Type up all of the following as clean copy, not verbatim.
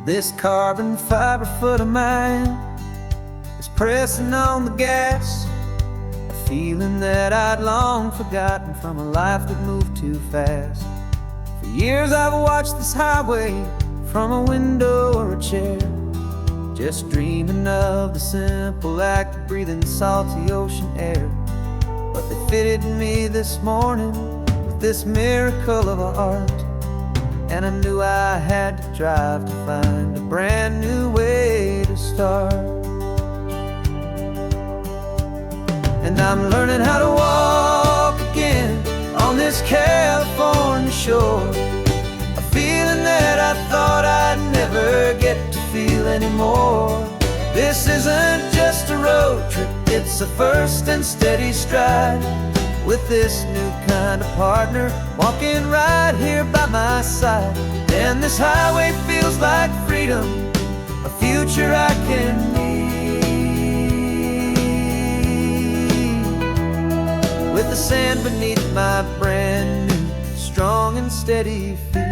This carbon fiber foot of mine is pressing on the gas, a feeling that I'd long forgotten from a life that moved too fast. For years I've watched this highway from a window or a chair, just dreaming of the simple act of breathing salty ocean air. But they fitted me this morning with this miracle of art, and I knew I had to drive to find a brand new way to start. And I'm learning how to walk again on this California shore, a feeling that I thought I'd never get to feel anymore. This isn't just a road trip, it's a first and steady stride, with this new kind of partner walking right here by my side. And this highway feels like freedom, a future I can need, with the sand beneath my brand new strong and steady feet.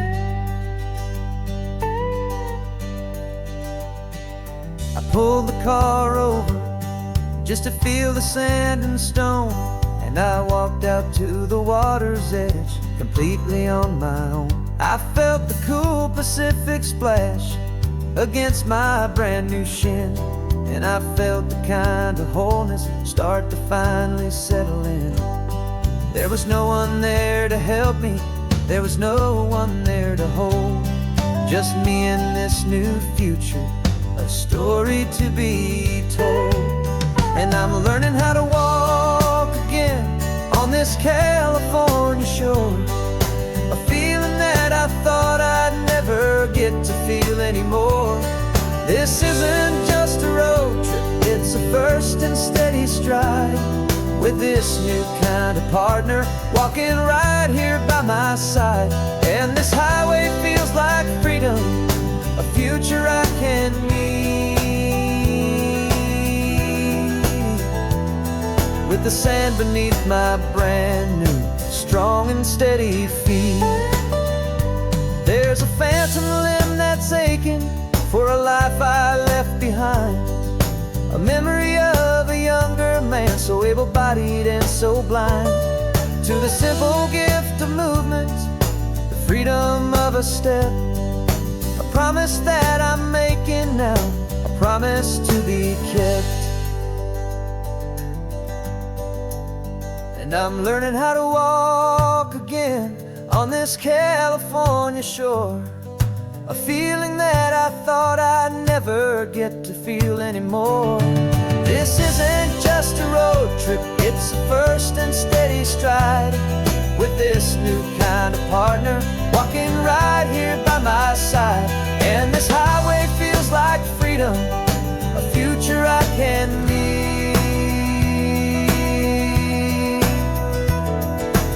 I pulled the car over just to feel the sand and stone, and I walked out to the water's edge completely on my own. I felt the cool Pacific splash against my brand new shin, and I felt the kind of wholeness start to finally settle in. There was no one there to help me, there was no one there to hold, just me and this new future, a story to be told. And I'm learning how to walk again on this California shore, a feeling that I thought I'd never get to feel anymore. This isn't just a road trip, it's a first and steady stride, with this new kind of partner walking right here by my side. And this highway feels like freedom, a future I can need, with the sand beneath my brand new strong and steady feet. There's a phantom limb that's aching for a life I left behind, a memory of a younger man so able-bodied and so blind, to the simple gift of movement, the freedom of a step, a promise that I'm making now, a promise to be kept. And I'm learning how to walk again on this California shore, a feeling that I thought I'd never get to feel anymore. This isn't just a road trip, it's a first and steady stride, with this new kind of partner walking right here by my side. And this highway feels like freedom, a future I can need,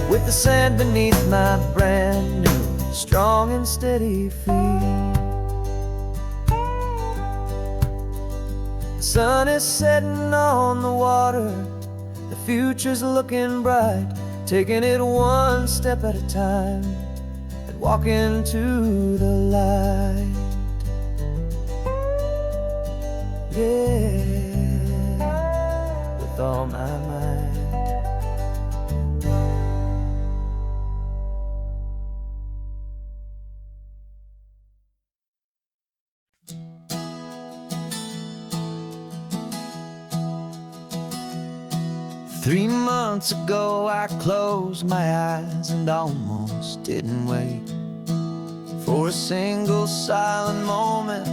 with the sand beneath my brand new strong and steady feet. The sun is setting on the water, the future's looking bright, taking it one step at a time and walking to the light. Yeah, with all my might. 3 months ago I closed my eyes and almost didn't wake. For a single silent moment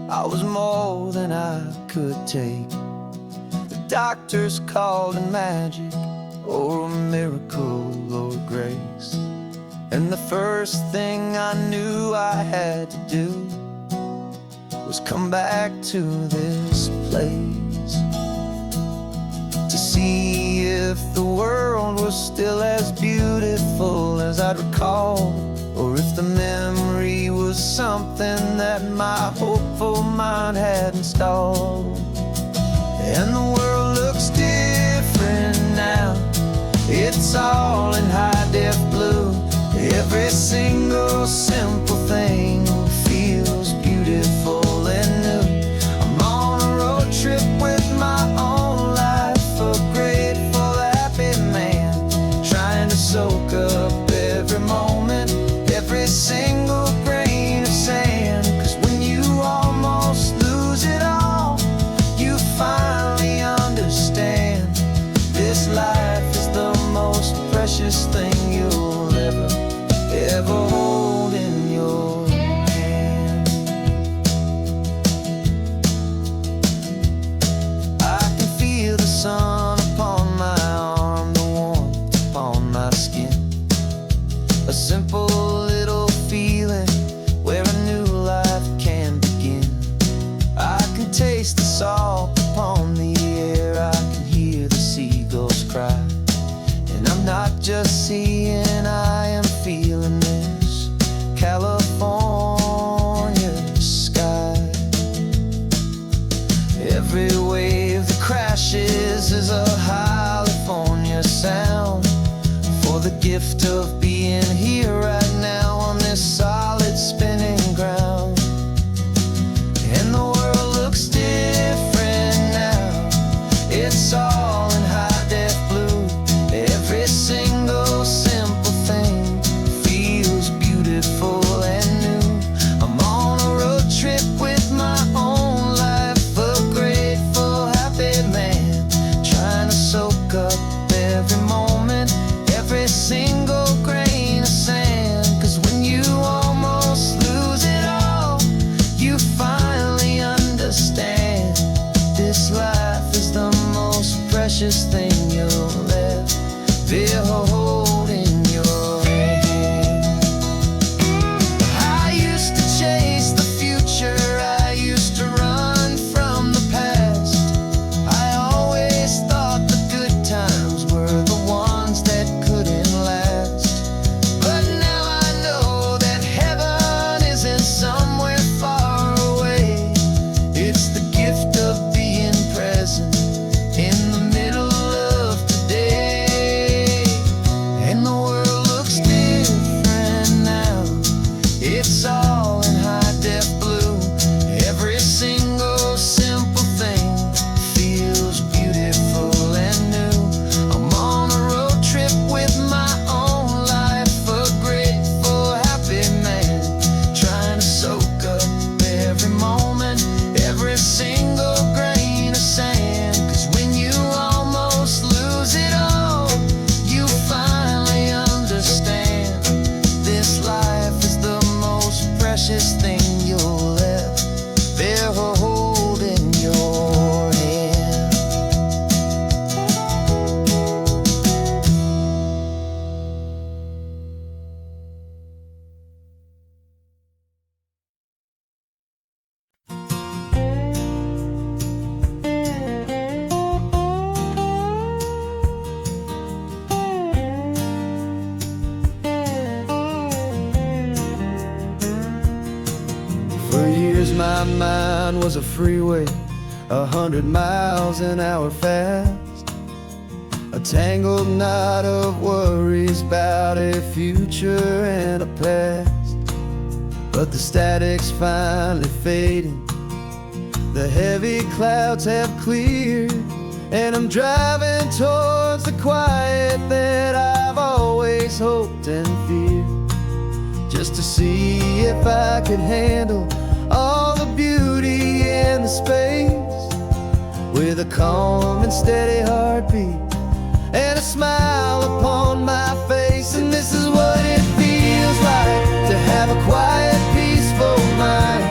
I was more than I could take. The doctors called it magic, or a miracle, or grace. And the first thing I knew I had to do was come back to this place, to see if the world was still as beautiful as I'd recall, or if the memory was something that my hopeful mind had installed. And the world looks different now, it's all in high-def blue. Every single simple thing feels beautiful just seeing I am feeling this California sky. Every wave that crashes is a California sound, for the gift of being here right now on this solid spinning ground. And the world looks different now, it's all in high def blue. Every single simple thing feels beautiful and new. I'm on a road trip with my own life, a grateful, happy man, trying to soak up every moment, every single grain of sand. 'Cause when you almost lose it all, you finally understand this life is the most precious thing you'll ever behold in your hand. I used to chase the future, I used to run from the past. I always thought the good times were the ones that couldn't last. But now I know that heaven isn't somewhere far away. It's the gift of being present in the middle of today. And the world looks different now, it's all in high def blue. Every single simple thing feels beautiful and new. I'm on a road trip with my own life, a grateful, happy man, trying to soak up every moment, every single grain of sand. 'Cause when you almost lose it all, you finally understand this life is the most precious thing you'll ever hold in your hand. For years my mind was a freeway, 100 miles an hour fast, a tangled knot of worries about a future and a past. But the static's finally fading, the heavy clouds have cleared, and I'm driving towards the quiet that I've always hoped and feared, just to see if I could handle all the beauty in the space, with a calm and steady heartbeat and a smile upon my face. And this is what it feels like to have a quiet, peaceful mind.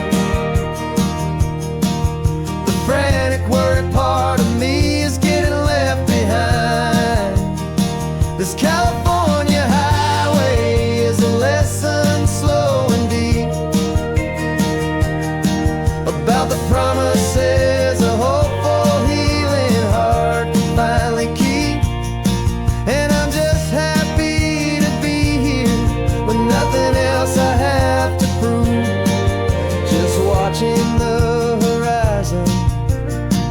The frantic, worried part of me is getting left behind. This California highway is a lesson slow and deep about the promises a hopeful, healing heart can finally keep. And I'm just happy to be here with nothing else I have to prove, just watching the horizon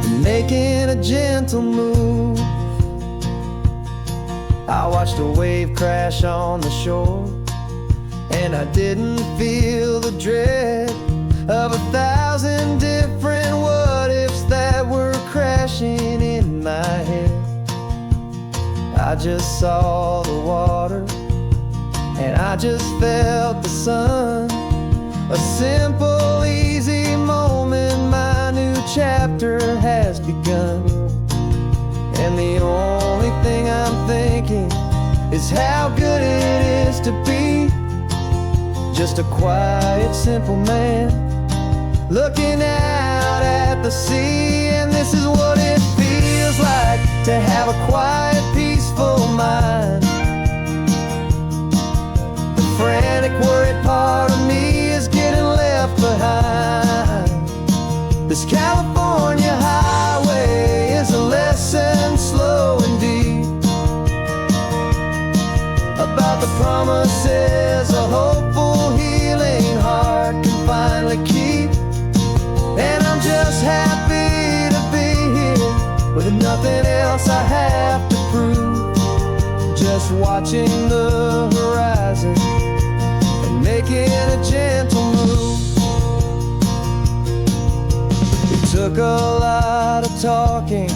and making a gentle move. I watched a wave crash on the shore, and I didn't feel the dread of 1,000 different what-ifs that were crashing in my head. I just saw the water, and I just felt the sun. A simple, easy moment, my new chapter has begun. And the only thing I'm thinking is how good it is to be just a quiet, simple man looking out at the sea. And this is what it feels like to have a quiet, peaceful mind. The frantic, worried part of me is getting left behind. This California highway is a lesson slow and deep promises a hopeful, healing heart can finally keep. And I'm just happy to be here with nothing else I have to prove. Just watching the horizon and making a gentle move. It took a lot of talking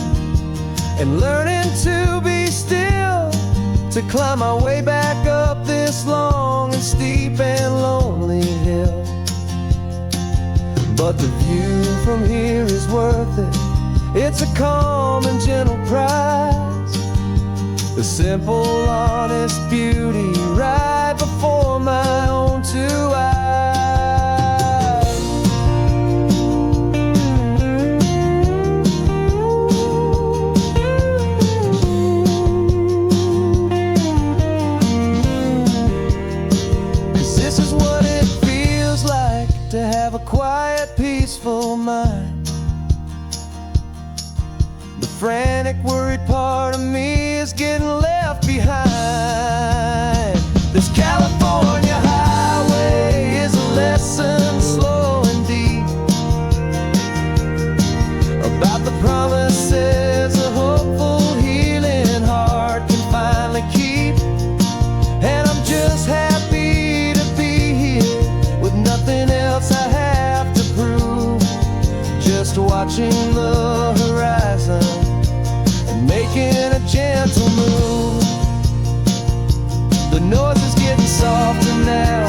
and learning to be still to climb my way back up this long and steep and lonely hill. But the view from here is worth it. It's a calm and gentle prize, the simple, honest beauty right before my own two eyes. 'Cause this is what it feels like to have a quiet, peaceful mind. The frantic, worried part of me is getting left behind. This California highway is a lesson slow and deep about the promises a hopeful, healing heart can finally keep. And I'm just happy to be here with nothing else I have to prove. Just watching the horizon and making a gentle move. The noise is getting softer now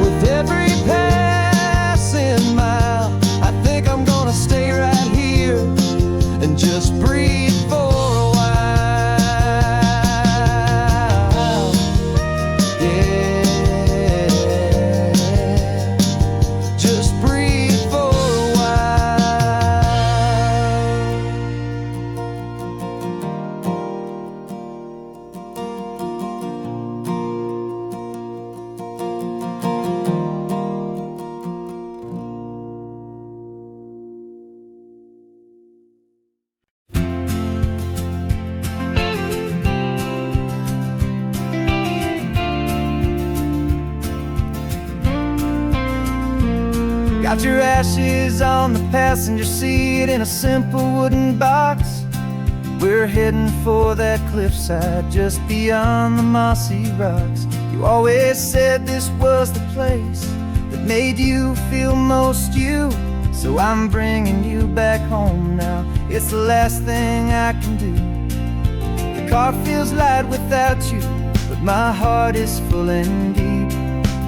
with every passing mile. I think I'm gonna stay right here and just breathe for a while. Yeah, just breathe for a while. Got your ashes on the passenger seat in a simple wooden box. We're heading for that cliffside just beyond the mossy rocks. You always said this was the place that made you feel most you. So I'm bringing you back home now. It's the last thing I can do. The car feels light without you, but my heart is full and deep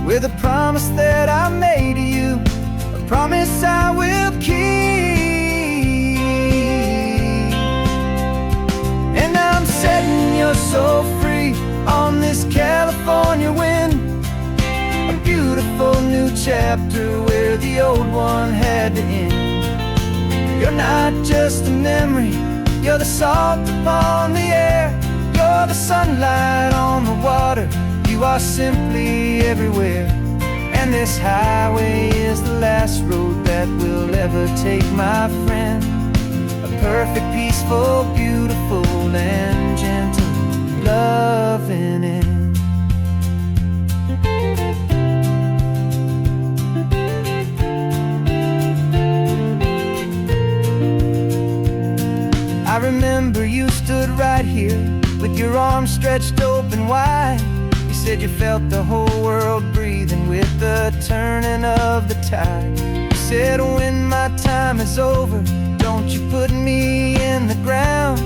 with a promise that I made to you, a promise I will keep. And I'm setting your soul free on this California wind, a beautiful new chapter where the old one had to end. You're not just a memory, you're the salt upon the air, you're the sunlight on the water, you are simply everywhere. And this highway is the last road that we'll ever take, my friend. A perfect, peaceful, beautiful, and gentle loving end. I remember you stood right here with your arms stretched open wide. You said you felt the whole world breathing with the turning of the tide. You said when my time is over, don't you put me in the ground,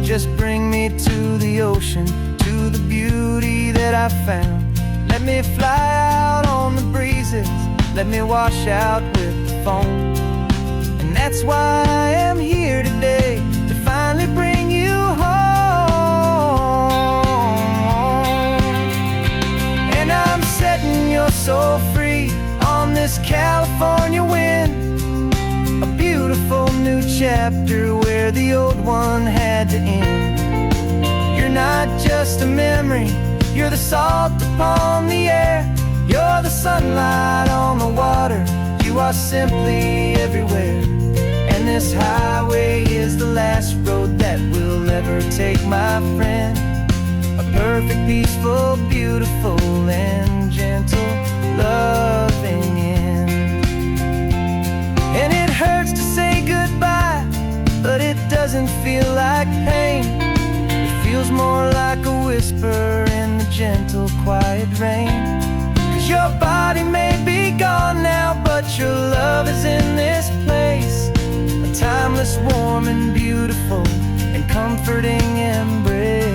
just bring me to the ocean, to the beauty that I found. Let me fly out on the breezes, let me wash out with the foam. And that's why I am here today, to finally bring you home. And I'm setting your soul free on this California wind, a beautiful new chapter where the old one had to end. You're not just a memory, you're the salt upon the air, you're the sunlight on the water, you are simply everywhere. And this highway is the last road that we'll ever take, my friend. A perfect, peaceful, beautiful, and gentle, loving end. And it hurts to say goodbye, but it doesn't feel like pain. It feels more like a whisper in the gentle, quiet rain. 'Cause your body may be gone now, but your love is in this place. A timeless, warm, and beautiful, and comforting embrace.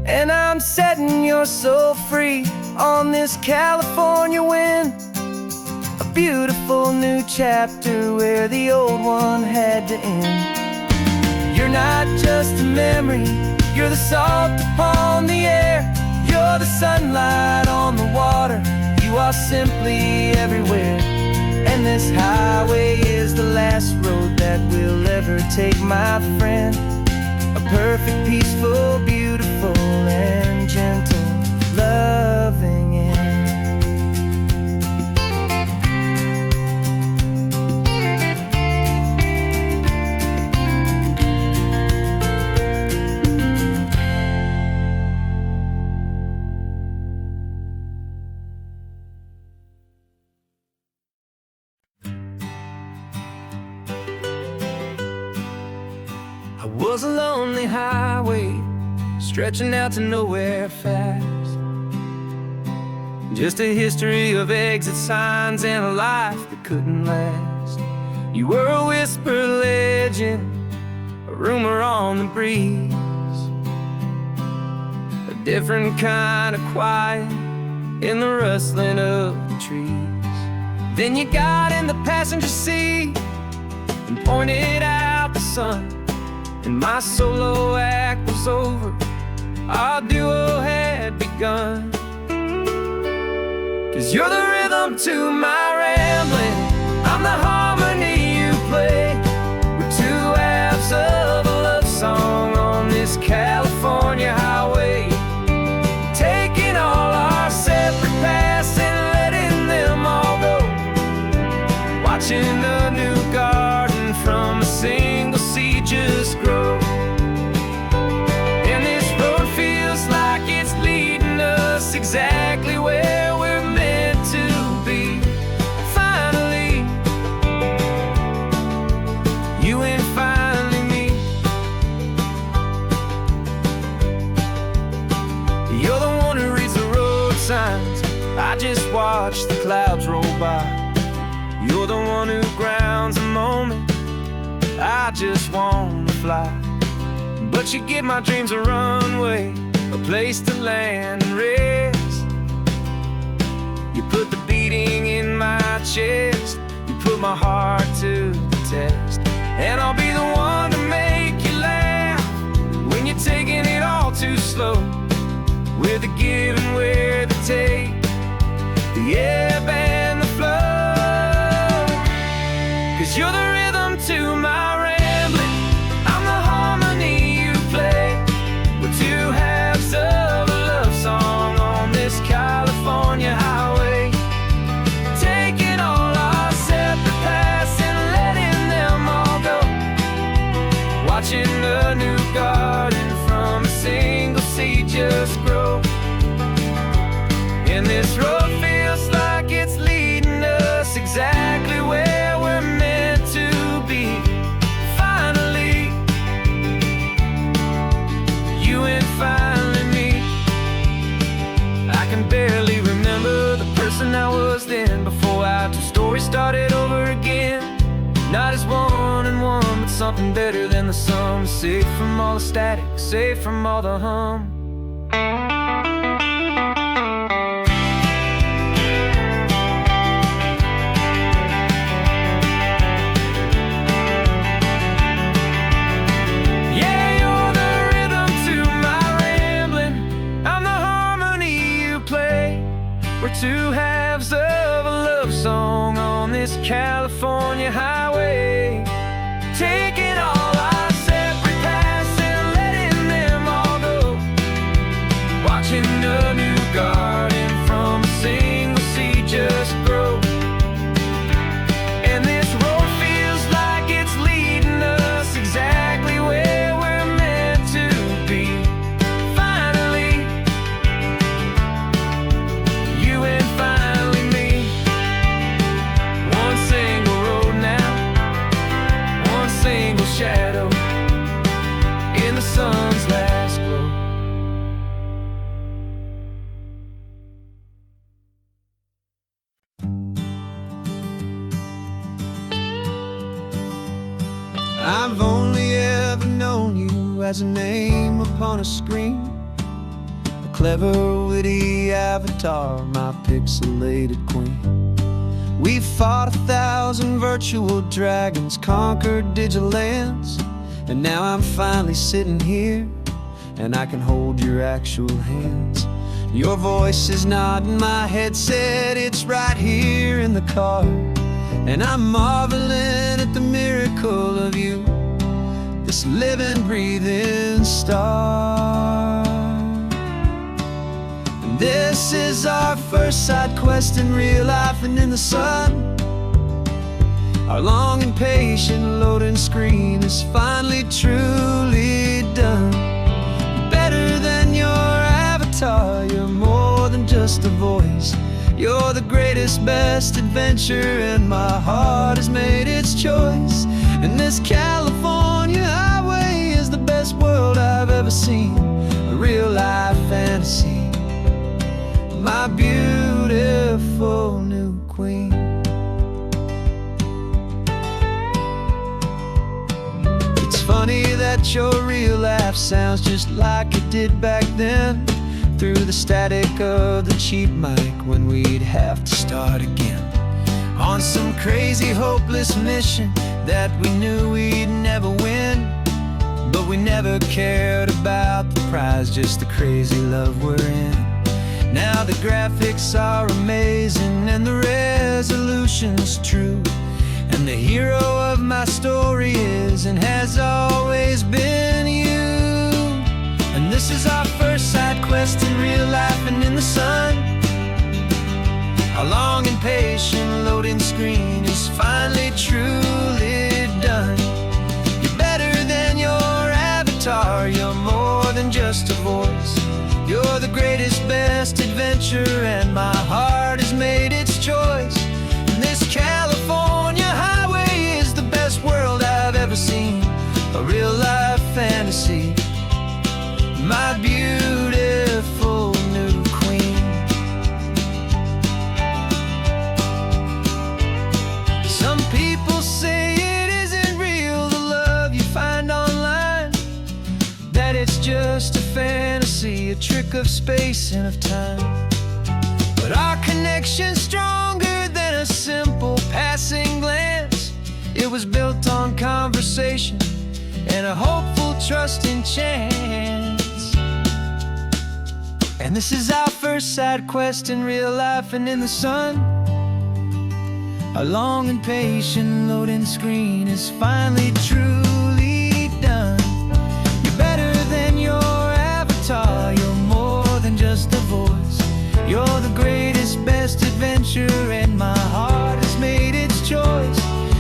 And I'm setting your soul free on this California wind, a beautiful new chapter where the old one had to end. You're not just a memory, you're the salt upon the air. You're the sunlight on the water, you are simply everywhere. And this highway is the last road that we'll ever take, my friend. A perfect, peaceful, beautiful, and gentle, loving end. I was a lonely highway, stretching out to nowhere fast. Just a history of exit signs and a life that couldn't last. You were a whisper legend, a rumor on the breeze, a different kind of quiet in the rustling of the trees. Then you got in the passenger seat and pointed out the sun, and my solo act was over, our duo had begun. 'Cause you're the rhythm to my rambling, I'm the harmony you play. We're two halves of a love song on this California highway, taking all our separate paths and letting them all go. Watching the new garden from a single seed just grow. And this road feels like it's leading us exactly where we're meant to be. Finally, you and finally me. You're the one who reads the road signs, I just watch the clouds roll by. You're the one who grounds the moment, I just wanna fly. But you give my dreams a runway, a place to land and rest. You put the beating in my chest, you put my heart to the test. And I'll be the one to make you laugh when you're taking it all too slow. With the give and with the take, the ebb and the flow. 'Cause you're the rhythm to my rambling, I'm the harmony you play. We're two halves of a love song on this California highway, taking all our separate paths and letting them all go. Watching the new garden from a single seed just grow. And this road feels like it's leading us exactly where we're meant to be. Finally, you and finally me. I can barely remember the person I was then, before our two stories started over again. Not as one and one, but something better than the sum. Safe from all the static, safe from all the hum. We're two halves of a love song on this California highway, taking all our separate paths and letting them all go. Watching a new garden from a single seed just grow. And this road feels like it's leading us exactly where we're meant to be. as a name upon a screen, a clever, witty avatar, my pixelated queen. We fought 1,000 virtual dragons, conquered digital lands, and now I'm finally sitting here, and I can hold your actual hands. Your voice is not in my headset, it's right here in the car, and I'm marveling at the miracle of you, this living, breathing star. And this is our first side quest in real life and in the sun. Our long and patient loading screen is finally truly done. Better than your avatar, you're more than just a voice. You're the greatest, best adventure, and my heart has made its choice. And this California highway is the best world I've ever seen, a real life fantasy, my beautiful new queen. It's funny that your real life sounds just like it did back then, through the static of the cheap mic when we'd have to start again, on some crazy hopeless mission that we knew we'd never win. But we never cared about the prize, just the crazy love we're in. Now the graphics are amazing and the resolution's true, and the hero of my story is and has always been you. And this is our first side quest in real life and in the sun. Our long and patient loading screen is finally truly done. You're better than your avatar, you're more than just a voice. You're the greatest, best adventure, and my heart has made its choice. And this California highway is the best world I've ever seen, a real life fantasy, my beautiful new queen. Some people say it isn't real, the love you find online, that it's just a fantasy, a trick of space and of time. But our connection's stronger than a simple passing glance. It was built on conversation and a hopeful, trusting chance. And this is our first side quest in real life and in the sun. Our long and patient loading screen is finally truly done. You're better than your avatar, you're more than just a voice. You're the greatest, best adventure, and my heart has made its choice.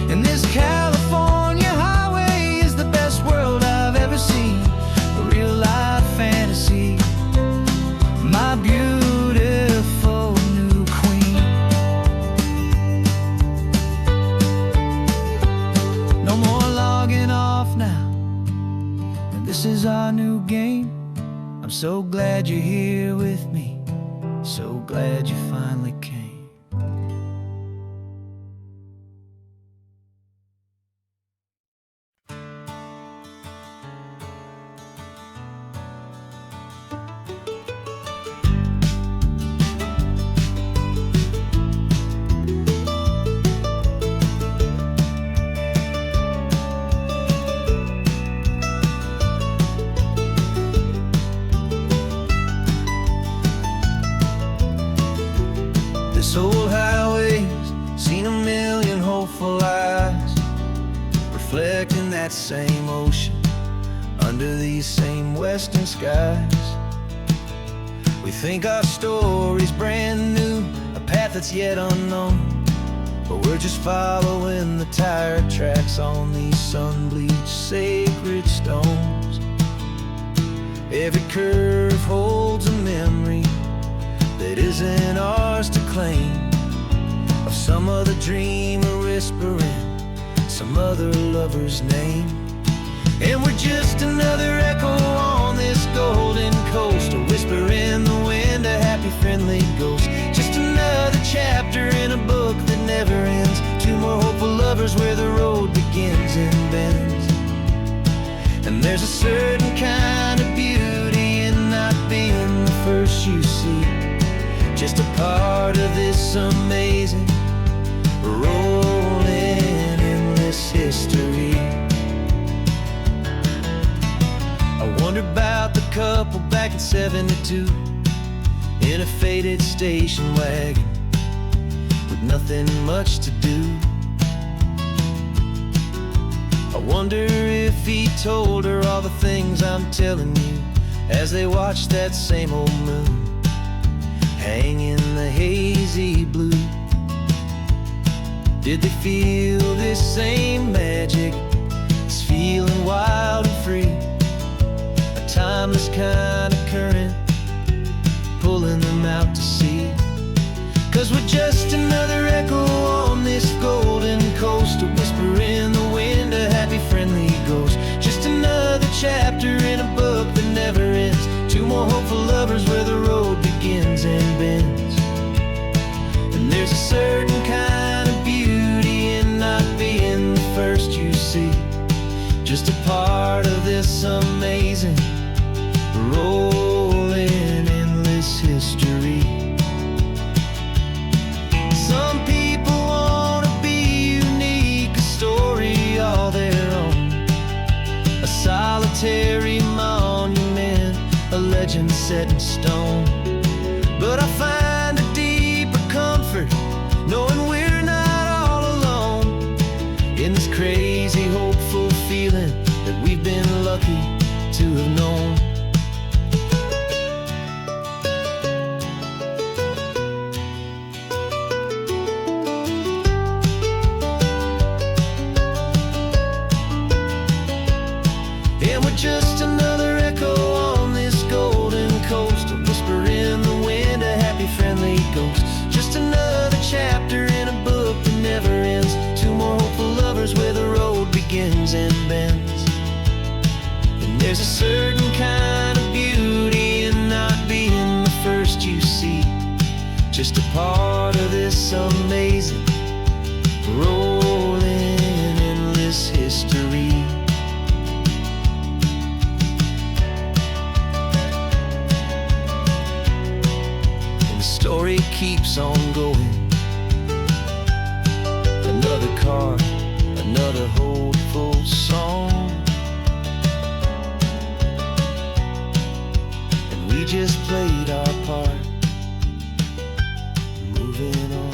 And this California highway is the best world I've ever seen, a real life fantasy, my beautiful new queen. No more logging off now, and this is our new game. I'm so glad you're here with me, so glad you finally came. This old highway's seen a million hopeful eyes, reflecting that same ocean under these same western skies. We think our story's brand new, a path that's yet unknown, but we're just following the tire tracks on these sun-bleached sacred stones. Every curve holds a memory that isn't ours to claim, of some other dreamer whispering some other lover's name. And we're just another echo on this golden coast, a whisper in the wind, a happy friendly ghost. Just another chapter in a book that never ends, two more hopeful lovers where the road begins and bends. And there's a certain kind of beauty in not being the first you see, just a part of this amazing, rolling, endless history. I wonder about the couple back in '72 in a faded station wagon with nothing much to do. I wonder if he told her all the things I'm telling you as they watched that same old moon hang in the hazy blue. Did they feel this same magic, this feeling wild and free, a timeless kind of current pulling them out to sea? 'Cause we're just another echo on this golden coast, a whisper in the wind, a happy friendly ghost, just another chapter in a book that never ends, two more hopeful lovers where the road begins and bends. And there's a certain kind of beauty in not being the first you see, just a part of this amazing, rolling, endless history. Some people wanna be unique, a story all their own, a solitary monument, a legend set in stone. But I find a deeper comfort knowing we're not all alone in this crazy, hopeful feeling that we've been lucky to have known. And we're just another echo on this golden coast, a whisper in the wind, a happy friendly ghost, just another chapter in a book that never ends, two more hopeful lovers where the road begins and bends. And there's a certain kind of beauty in not being the first you see, just a part of this amazing, rolling, endless history. Story keeps on going. Another card, another hopeful song, and we just played our part, moving on.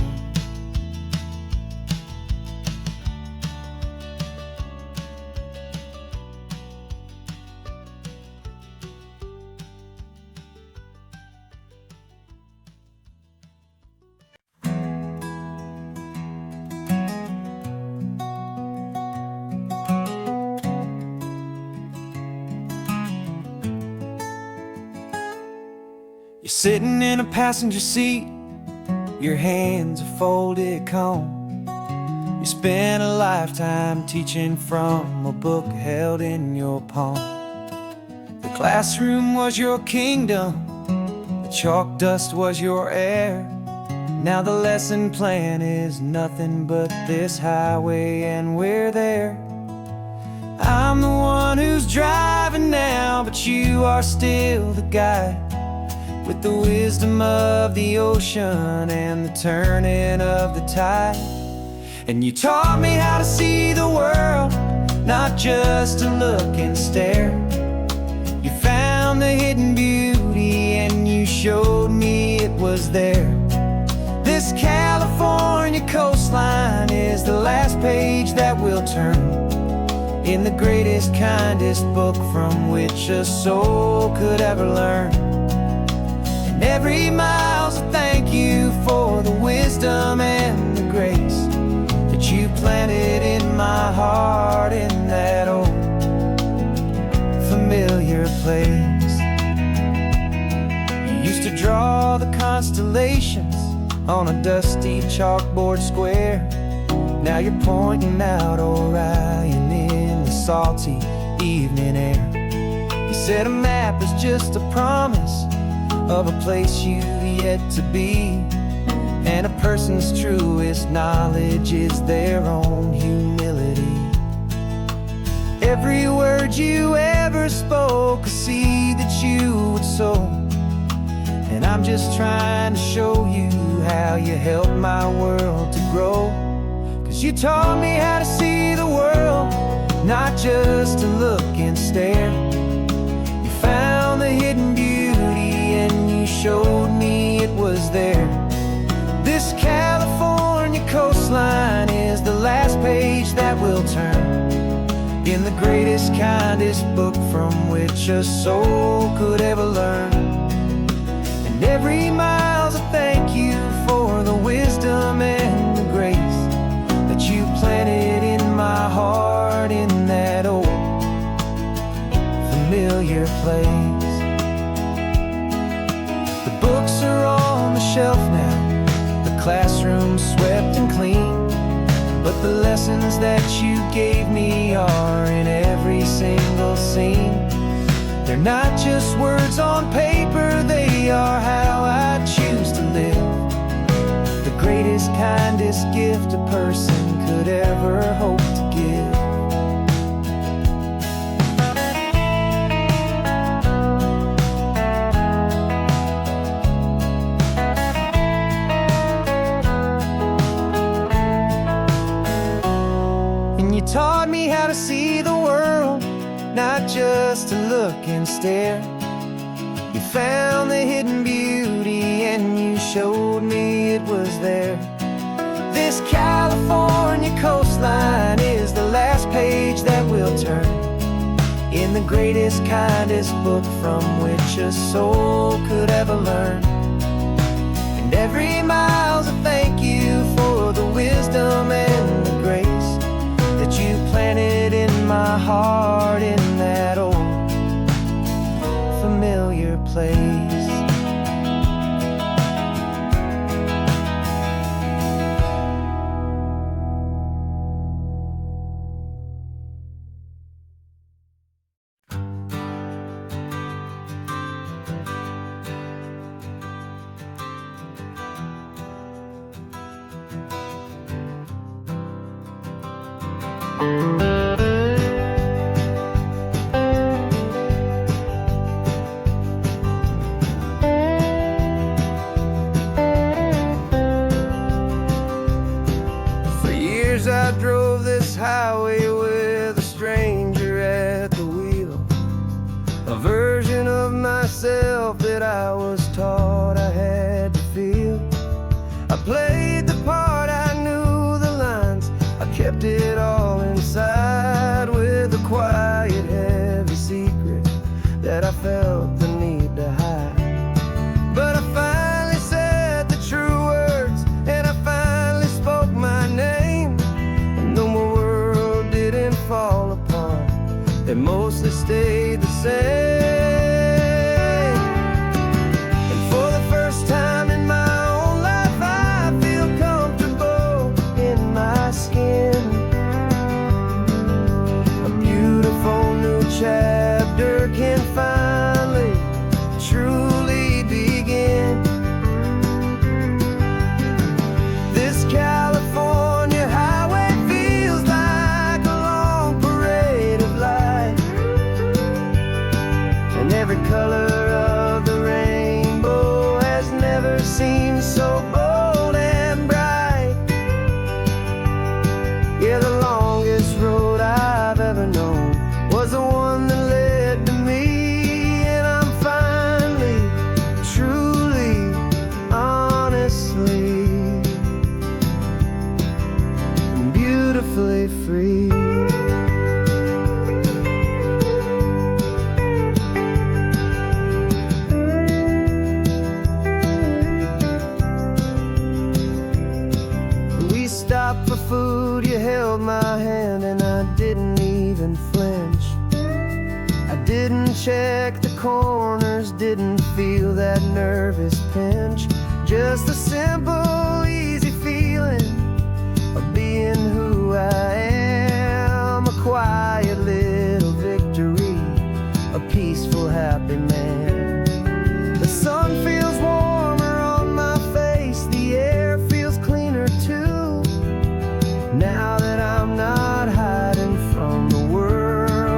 You're sitting in a passenger seat, your hands are folded calm. You spent a lifetime teaching from a book held in your palm. The classroom was your kingdom, the chalk dust was your air. Now the lesson plan is nothing but this highway and we're there. I'm the one who's driving now, but you are still the guide, with the wisdom of the ocean and the turning of the tide. And you taught me how to see the world, not just to look and stare. You found the hidden beauty and you showed me it was there. This California coastline is the last page that we'll turn in the greatest, kindest book from which a soul could ever learn. Every mile's a thank you for the wisdom and the grace that you planted in my heart in that old familiar place. You used to draw the constellations on a dusty chalkboard square. Now you're pointing out Orion in the salty evening air. You said a map is just a promise of a place you've yet to be, and a person's truest knowledge is their own humility. every word you ever spoke, a seed that you would sow. And I'm just trying to show you how you helped my world to grow. 'Cause you taught me how to see the world, not just to look and stare. You found the hidden beauty and you showed me it was there. This California coastline is the last page that we'll turn in the greatest, kindest book from which a soul could ever learn. And every mile's a thank you for the wisdom and the grace that you planted in my heart in that old familiar place. The books are on the shelf now, the classroom swept and clean, but the lessons that you gave me are in every single scene. They're not just words on paper, they are how I choose to live. The greatest, kindest gift a person could ever hope to give. You taught me how to see the world, not just to look and stare. You found the hidden beauty and you showed me it was there. This California coastline is the last page that we'll turn in the greatest, kindest book from which a soul could ever learn. And every mile's a thank you for the wisdom and the grace that you planted in my heart in that old familiar place. For years I drove this highway with a stranger at the wheel, a version of myself that I was taught I had to feel. I played the part, I knew the lines, I kept it all inside with a quiet, heavy secret that I felt the need to hide. But I finally said the true words, and I finally spoke my name. And though my world didn't fall apart, it mostly stayed the same. And for the first time in my own life, I feel comfortable in my skin. A beautiful new chapter can finally truly begin. This California highway feels like a long parade of light, and every color of the rainbow has never seemed so bold and bright. Yeah, the longest road I've ever known was the one that led to me, and I'm finally, truly, honestly, beautifully free. We stopped for food, you held my hand, and I didn't even flinch. I didn't check the corners, didn't feel that nervous pinch. Just a simple, easy feeling of being who I am. A quiet little victory, a peaceful, happy man. The sun feels warmer on my face, the air feels cleaner too. Now that I'm not hiding from the world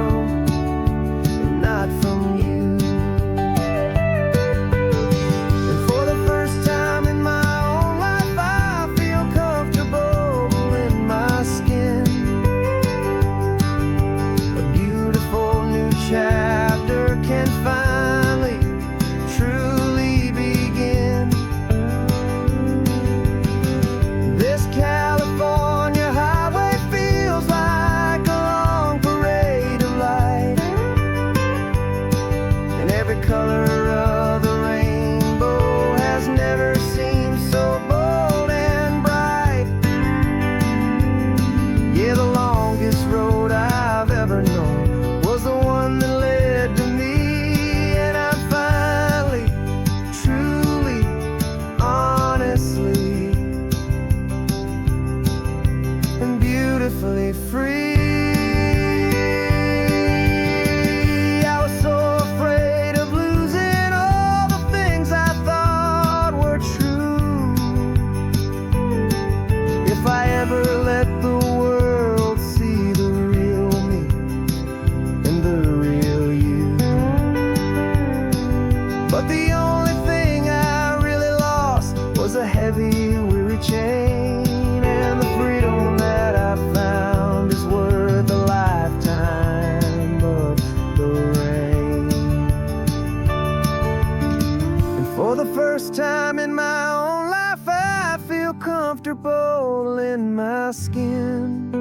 For the first time in my own life, I feel comfortable in my skin.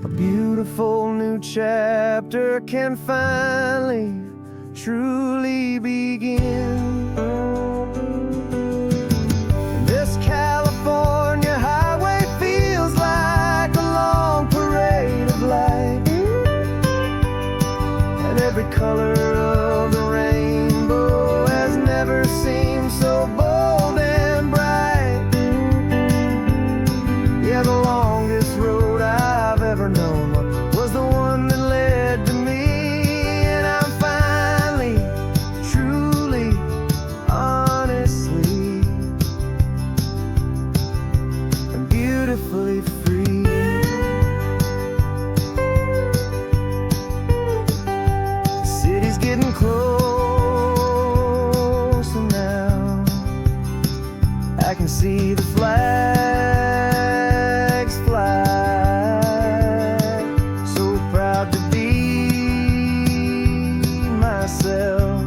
A beautiful new chapter can finally, truly begin. This California highway feels like a long parade of light, and every color of the rainbow has never seemed so bold and bright. Yeah, the longest road I've ever known was the one that led to me, and I'm finally, truly, honestly, and beautifully free. The city's getting closer now. I can see the flags fly. So proud to be myself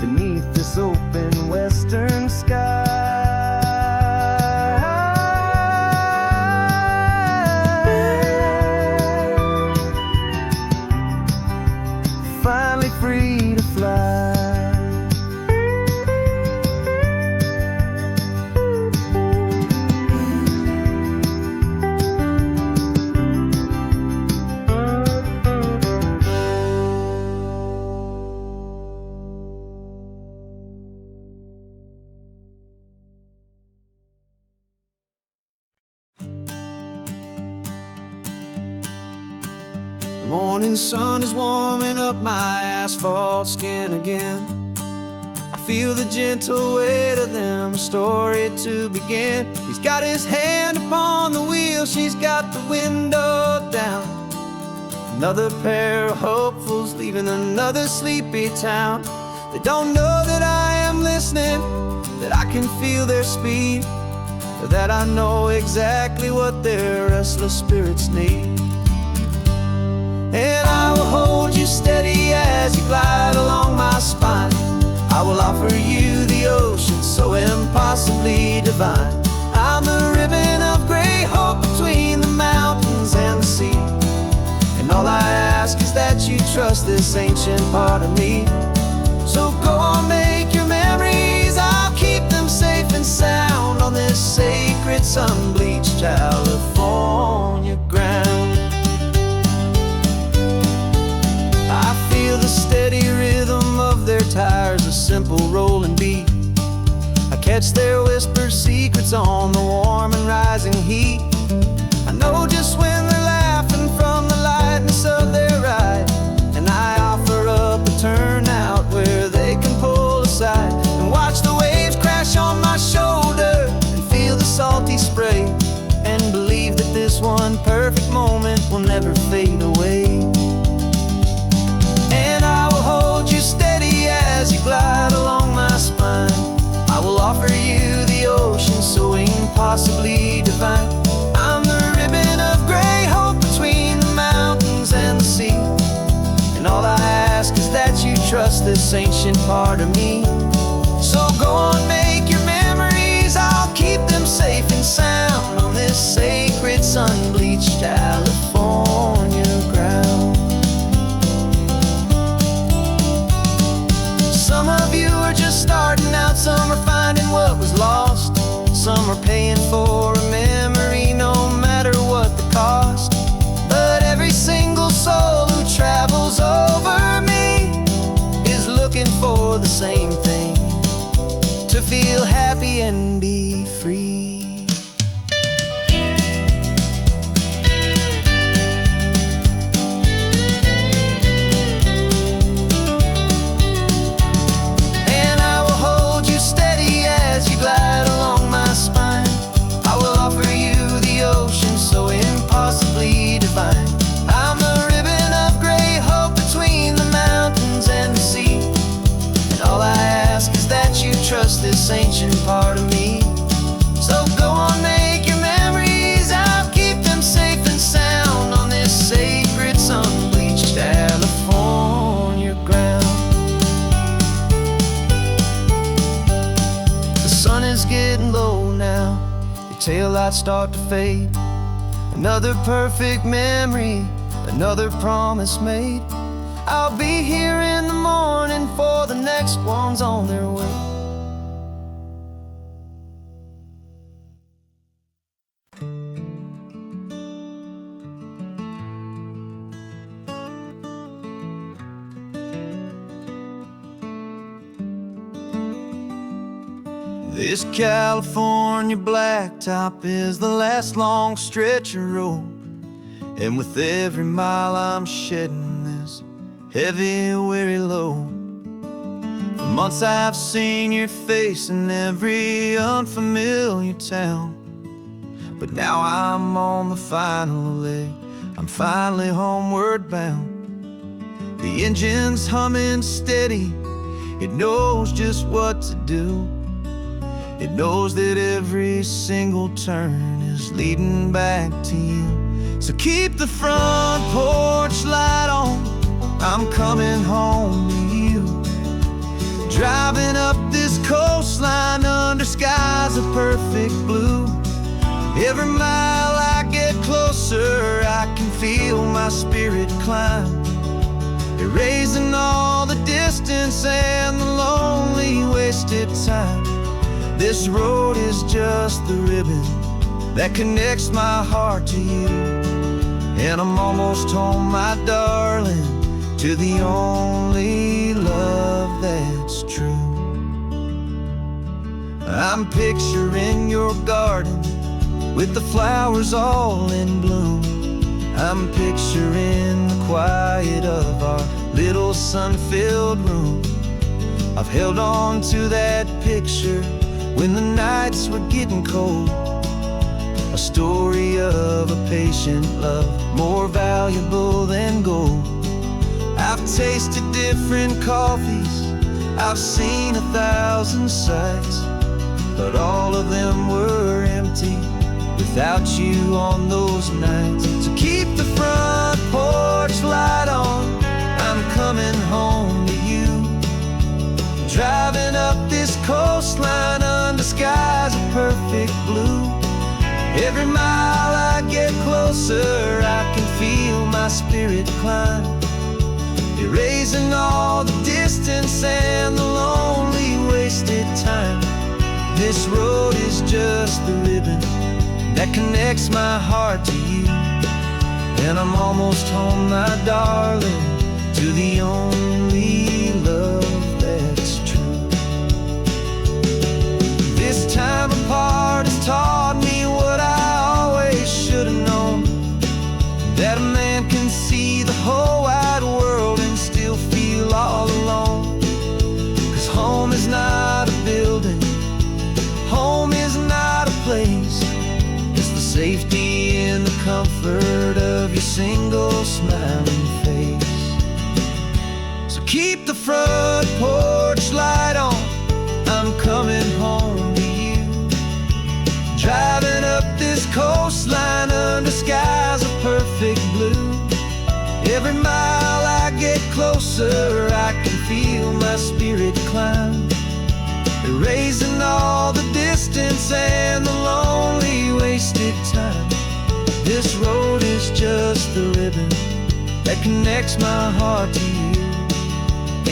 beneath this open western sky. Finally free to fly. The morning sun is warming up my asphalt skin again. I feel the gentle weight of them, a story to begin. He's got his hand upon the wheel, she's got the window down. Another pair of hopefuls leaving another sleepy town. They don't know that I am listening, that I can feel their speed, or that I know exactly what their restless spirits need. And I will hold you steady as you glide along my spine. I will offer you the ocean so impossibly divine. I'm the ribbon of gray hope between the mountains and the sea. And all I ask is that you trust this ancient part of me. So go on, make your memories, I'll keep them safe and sound on this sacred sun-bleached California ground. I feel the steady rhythm of their tires, a simple rolling beat. I catch their whispered secrets on the warm and rising heat. I know just when they're laughing from the lightness of their ride, and I offer up a turnout where they can pull aside and watch the waves crash on my shoulder and feel the salty spray, and believe that this one perfect moment will never fade away. As you glide along my spine, I will offer you the ocean so impossibly divine. I'm the ribbon of gray hope between the mountains and the sea. And all I ask is that you trust this ancient part of me. So go on, make your memories, I'll keep them safe and sound on this sacred sun-bleached California ground. Some of you are just starting out, some are finding what was lost, some are paying for a memory no matter what the cost. But every single soul who travels over me is looking for the same thing, to feel happy and be free. I'm a ribbon of gray hope between the mountains and the sea. And all I ask is that you trust this ancient part of me. So taillights start to fade. Another perfect memory, another promise made. I'll be here in the morning for the next ones on their way. This California blacktop is the last long stretch of road, and with every mile I'm shedding this heavy, weary load. For months I've seen your face in every unfamiliar town, but now I'm on the final leg, I'm finally homeward bound. The engine's humming steady, it knows just what to do. It knows that every single turn is leading back to you. So keep the front porch light on, I'm coming home to you. Driving up this coastline under skies of perfect blue. Every mile I get closer, I can feel my spirit climb, erasing all the distance and the lonely wasted time. This road is just the ribbon that connects my heart to you, and I'm almost home, my darling, to the only love that's true. I'm picturing your garden with the flowers all in bloom. I'm picturing the quiet of our little sun-filled room. I've held on to that picture when the nights were getting cold, a story of a patient love, more valuable than gold. I've tasted different coffees, I've seen 1,000 sights, but all of them were empty without you on those nights. So keep the front porch light on, I'm coming home to you. Driving up this coastline under skies of perfect blue. Every mile I get closer, I can feel my spirit climb, erasing all the distance and the lonely wasted time. This road is just the ribbon that connects my heart to you, and I'm almost home, my darling, to the only love that's true. This time apart has taught me what I always should have known, that a man can see the whole wide world and still feel all alone. 'Cause home is not a building, home is not a place, it's the safety and the comfort of your single smiling face. So keep the front porch light on, I'm coming home to you. Driving up this coastline under skies of perfect blue. Every mile I get closer, I can feel my spirit climb, erasing all the distance and the lonely wasted time. This road is just the ribbon that connects my heart to you,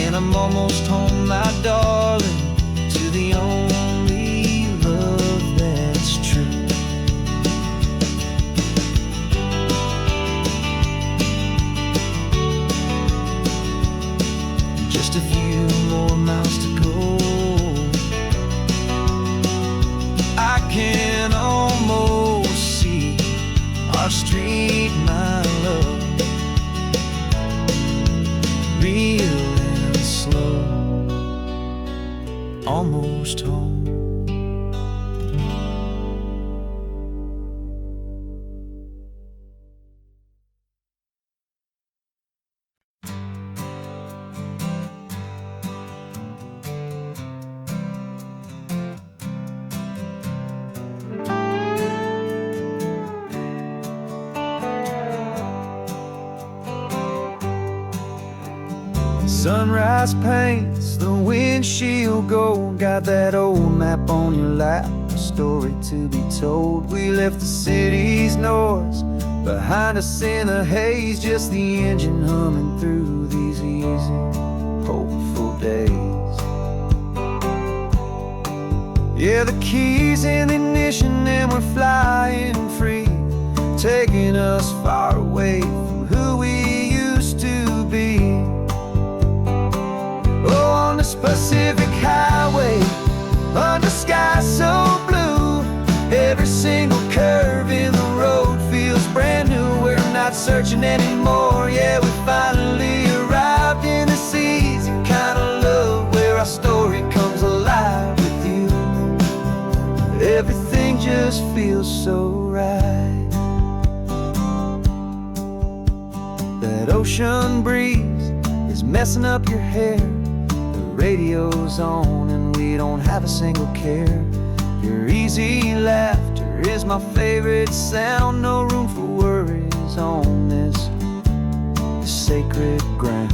and I'm almost home, my darling, to the only love that's true. Just a few more miles to go, I can almost see our street, my love, real and slow, almost home. Sunrise paints the windshield gold. Got that old map on your lap, story to be told. We left the city's noise behind us in the haze, just the engine humming through these easy, hopeful days. Yeah, the keys in the ignition and we're flying free, taking us far away from who we used to be. Oh, on this Pacific highway, under sky so blue, every single curve in the road feels brand new. We're not searching anymore, yeah, we finally arrived in this easy kind of love where our story comes alive with you. Everything just feels so right. That ocean breeze is messing up your hair, the radio's on and we don't have a single care. Your easy laughter is my favorite sound, no room for worries on this sacred ground.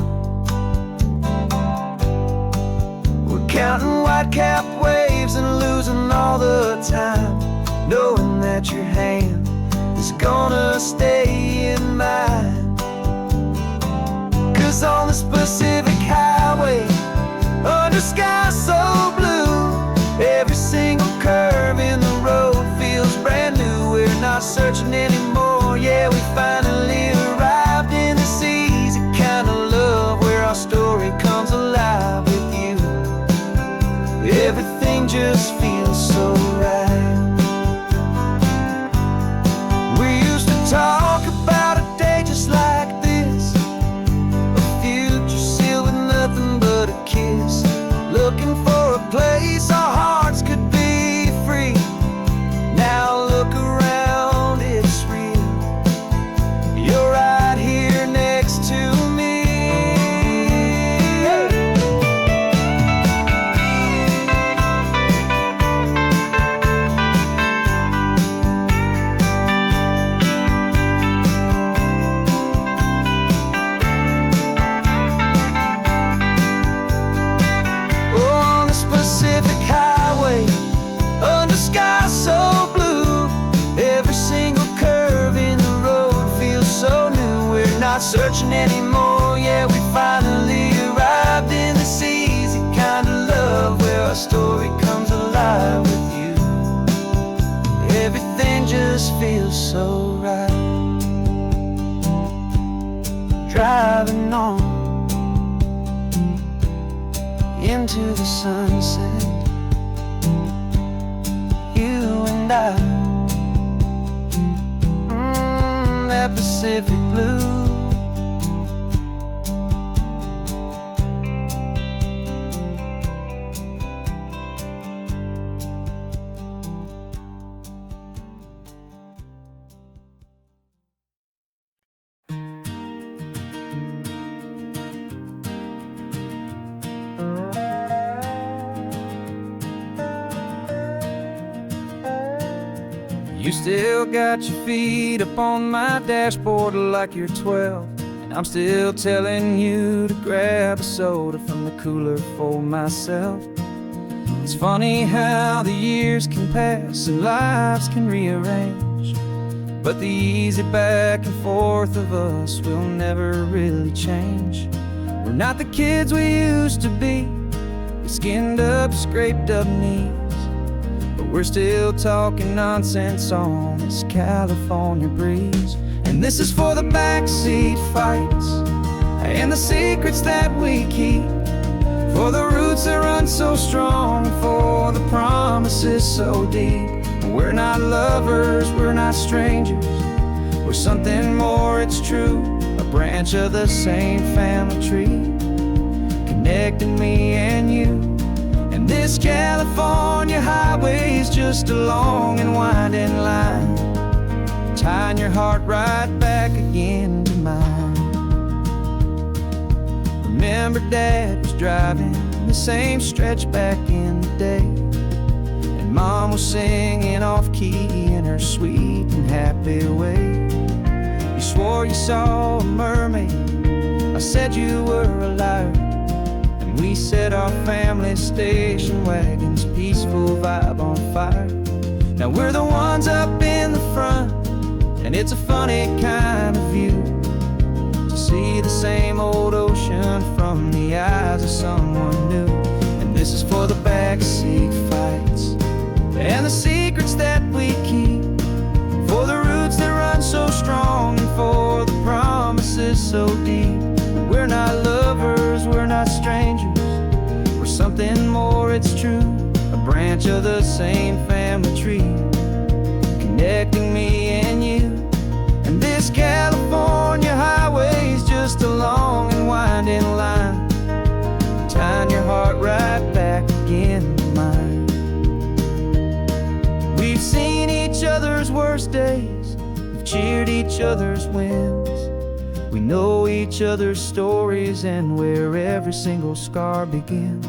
We're counting white-capped waves and losing all the time, knowing that your hand is gonna stay in mine. 'Cause on this Pacific highway, under sky so blue, every single curve in the road feels brand new. We're not searching anymore, yeah, we finally arrived in this easy kind of love where our story comes alive with you. Everything just feels so right. We used to talk about a day just like this, a future sealed with nothing but a kiss, looking for a place our hearts could be free. Now look around, it's real. You're right here next to me. Oh, on this Pacific highway, under sky so blue, every single curve in the road feels so new. We're not searching anymore, yeah, we finally arrived in this easy kind of love where our story comes alive with you. Everything just feels so right. Driving on into the sunset, you and I, that Pacific blue. You still got your feet up on my dashboard like you're 12, and I'm still telling you to grab a soda from the cooler for myself. It's funny how the years can pass and lives can rearrange, but the easy back and forth of us will never really change. We're not the kids we used to be, with skinned up, scraped up knees, but we're still talking nonsense on this California breeze. And this is for the backseat fights and the secrets that we keep, for the roots that run so strong, for the promises so deep. We're not lovers, we're not strangers, we're something more, it's true, a branch of the same family tree, connecting me and you. And this California highway is just a long and winding line, tying your heart right back again to mine. Remember Dad was driving the same stretch back in the day, and Mom was singing off-key in her sweet and happy way. You swore you saw a mermaid, I said you were a liar, and we set our family station wagon's peaceful vibe on fire. Now we're the ones up in the front, and it's a funny kind of view to see the same old ocean from the eyes of someone new. And this is for the backseat fights and the secrets that we keep, for the roots that run so strong and for the promises so deep. We're not lovers, we're not strangers, we're something more, it's true. A branch of the same family tree, connecting me and you. And this California highway's just a long and winding line, tying your heart right back again to mine. We've seen each other's worst days, we've cheered each other's wins. We know each other's stories and where every single scar begins.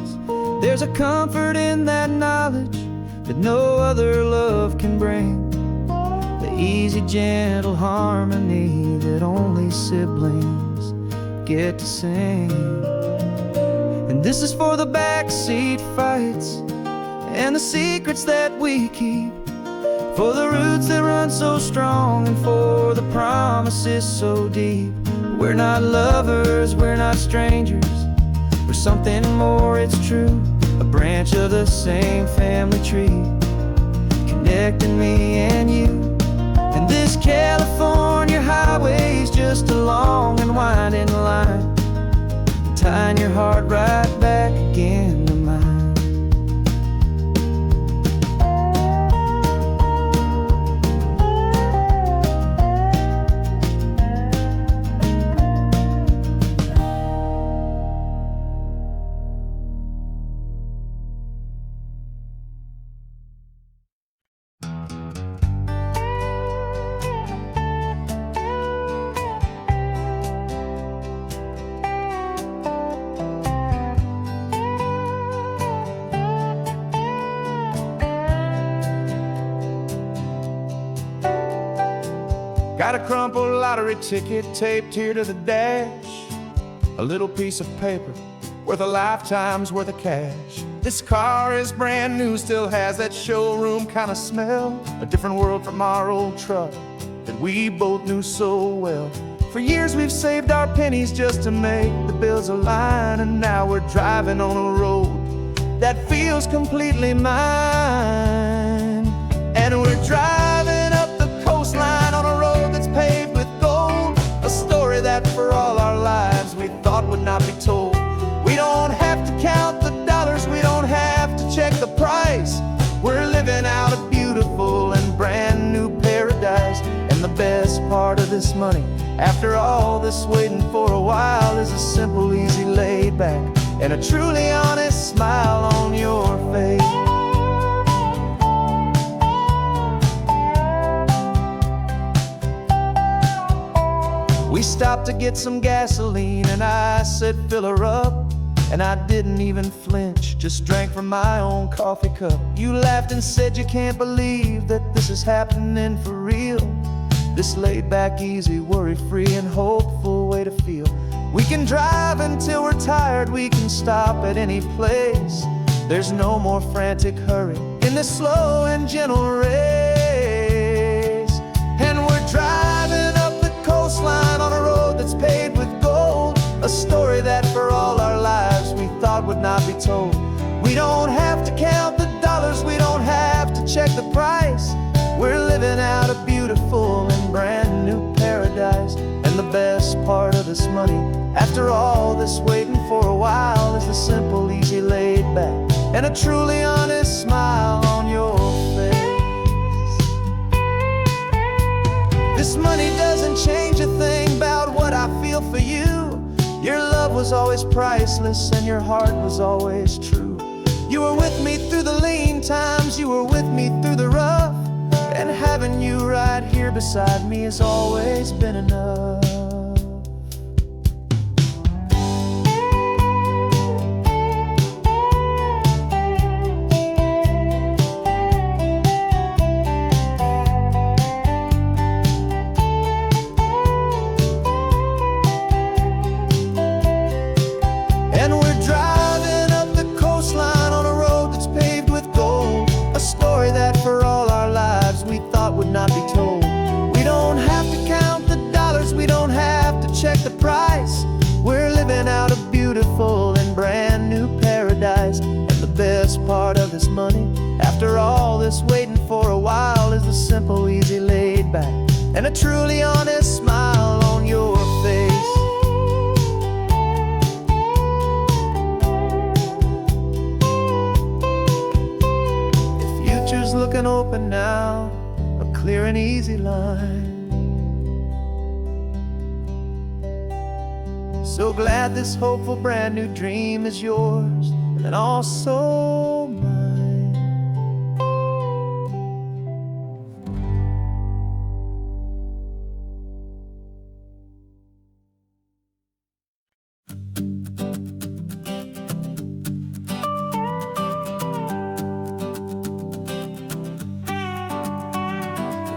There's a comfort in that knowledge that no other love can bring, the easy, gentle harmony that only siblings get to sing. And this is for the backseat fights and the secrets that we keep, for the roots that run so strong and for the promises so deep. We're not lovers, we're not strangers, we're something more, it's true. A branch of the same family tree, connecting me and you. And this California highway's just a long and winding line, tying your heart right back again to mine. Got a crumpled lottery ticket taped here to the dash, a little piece of paper worth a lifetime's worth of cash. This car is brand new, still has that showroom kind of smell, a different world from our old truck that we both knew so well. For years we've saved our pennies just to make the bills align, and now we're driving on a road that feels completely mine. And we're driving up the coastline on a road that's paved with gold, a story that for all our lives we thought would not be told. We don't have to count the dollars, we don't have to check the price. We're living out a beautiful and brand new paradise. And the best part of this money, after all this waiting for a while, is a simple, easy, laid back, and a truly honest smile on your face. We stopped to get some gasoline, and I said, fill her up. And I didn't even flinch, just drank from my own coffee cup. You laughed and said you can't believe that this is happening for real. This laid back, easy, worry-free and hopeful way to feel. We can drive until we're tired, we can stop at any place. There's no more frantic hurry in this slow and gentle race. And we're driving up the coastline on a road that's paved with gold, a story that for all our lives we thought would not be told. We don't have to count the dollars, we don't have to check the price. We're living out a beautiful and brand new paradise. And the best part of this money, after all this waiting for a while, is the simple, easy, laid back, and a truly honest smile on your face. This money doesn't change a thing about what I feel for you. Your love was always priceless and your heart was always true. You were with me through the lean times, you were with me through the rough, and having you right here beside me has always been enough. And we're driving up the coastline on a road that's paved with gold, a story that for all our lives money. After all this waiting for a while is the simple, easy, laid back, and a truly honest smile on your face. The future's looking open now, a clear and easy line. So glad this hopeful brand new dream is yours and also mine.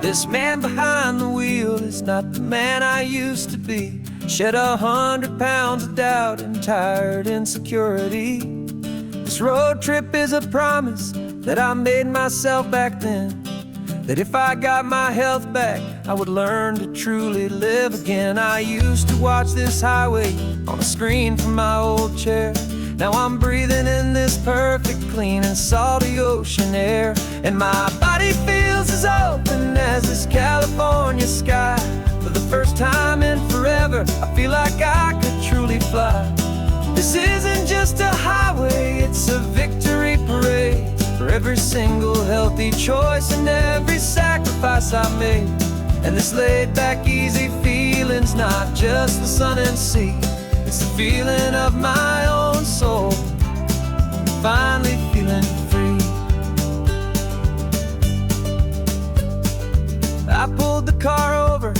This man behind the wheel is not the man I used to be. Shed 100 pounds of doubt and tired insecurity. This road trip is a promise that I made myself back then, that if I got my health back, I would learn to truly live again. I used to watch this highway on a screen from my old chair. Now I'm breathing in this perfect, clean and salty ocean air, and my body feels as open as this California sky. For the first time in forever, I feel like I could truly fly. This isn't just a highway, it's a victory parade for every single healthy choice and every sacrifice I made. And this laid back, easy feeling's not just the sun and sea, it's the feeling of my own soul, finally feeling free. I pulled the car over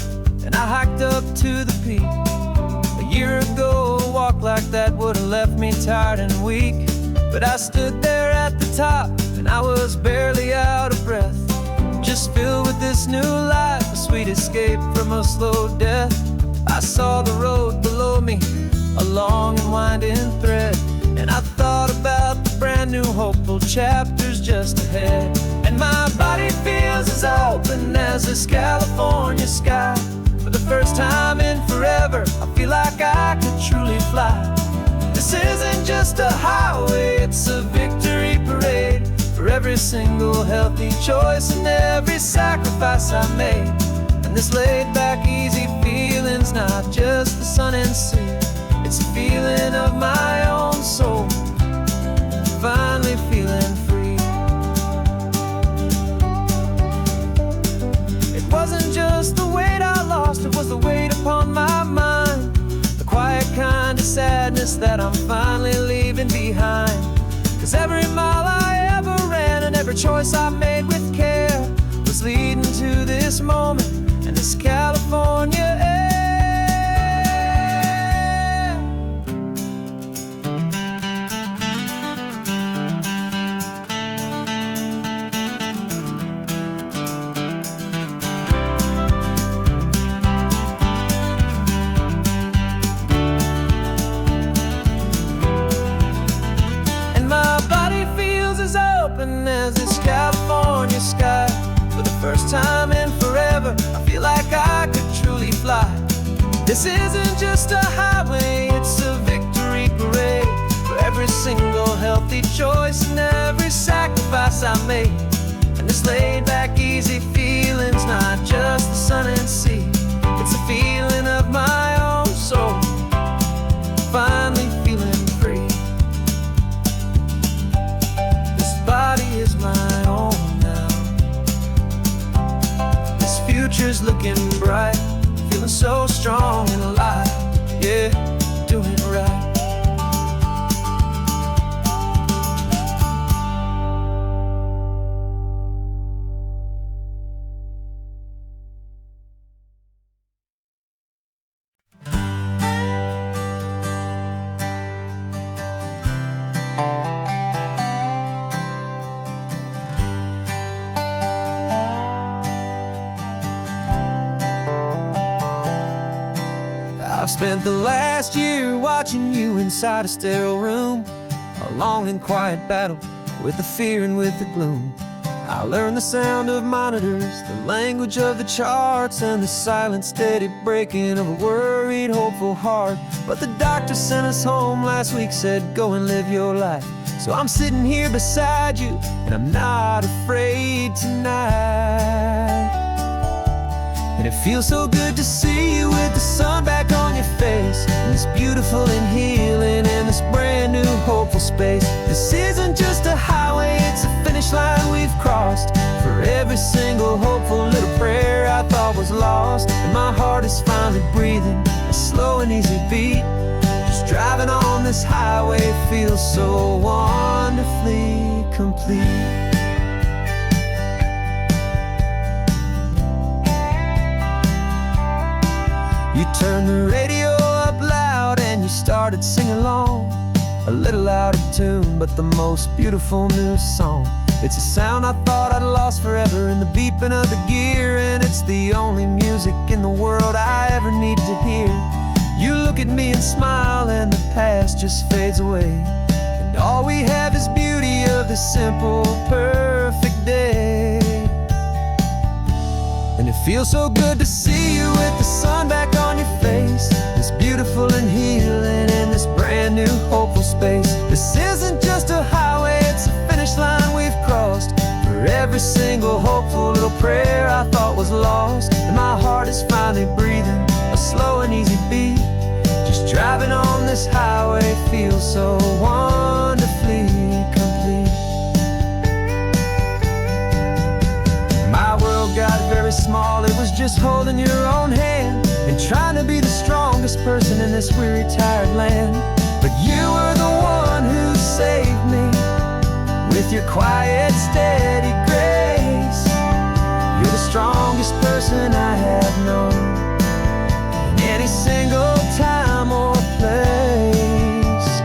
and I hiked up to the peak. A year ago, a walk like that would have left me tired and weak. But I stood there at the top and I was barely out of breath, just filled with this new life, a sweet escape from a slow death. I saw the road below me, a long and winding thread, and I thought about the brand new hopeful chapters just ahead. And my body feels as open as this California sky. For the first time in forever, I feel like I could truly fly. This isn't just a highway, it's a victory parade for every single healthy choice and every sacrifice I made. And this laid back, easy feeling's not just the sun and sea, it's a feeling of my own soul, finally feeling free. It wasn't just the weight I lost, it was the weight upon my mind, the quiet kind of sadness that I'm finally leaving behind. Cause every mile I ever ran and every choice I made with care was leading to this moment and this California air. As this California sky, for the first time in forever, I feel like I could truly fly. This isn't just a highway, it's a victory parade for every single healthy choice and every sacrifice I made. And this laid back, easy feeling's not just the sun and sea, it's a feeling of my own soul, finally feeling free. Body is my own now. This future's looking bright, feeling so strong and alive. Yeah, doing it right. I've spent the last year watching you inside a sterile room, a long and quiet battle with the fear and with the gloom. I learned the sound of monitors, the language of the charts, and the silent, steady breaking of a worried, hopeful heart. But the doctor sent us home last week, said, go and live your life. So I'm sitting here beside you, and I'm not afraid tonight. And it feels so good to see you with the sun back on your face, and this beautiful and healing in this brand new hopeful space. This isn't just a highway, it's a finish line we've crossed. For every single hopeful little prayer I thought was lost, and my heart is finally breathing a slow and easy beat. Just driving on this highway feels so wonderfully complete. You turned the radio up loud and you started singing along, a little out of tune, but the most beautiful new song. It's a sound I thought I'd lost forever in the beeping of the gear, and it's the only music in the world I ever need to hear. You look at me and smile, and the past just fades away, and all we have is beauty of this simple, perfect day. And it feels so good to see you with the sun back on your face, this beautiful and healing in this brand new hopeful space. This isn't just a highway, it's a finish line we've crossed. For every single hopeful little prayer I thought was lost, and my heart is finally breathing a slow and easy beat. Just driving on this highway feels so wonderfully complete. My world got very small, it was just holding your own hand and trying to be the strongest person in this weary, tired land. But you were the one who saved me with your quiet, steady grace. You're the strongest person I have known in any single time or place.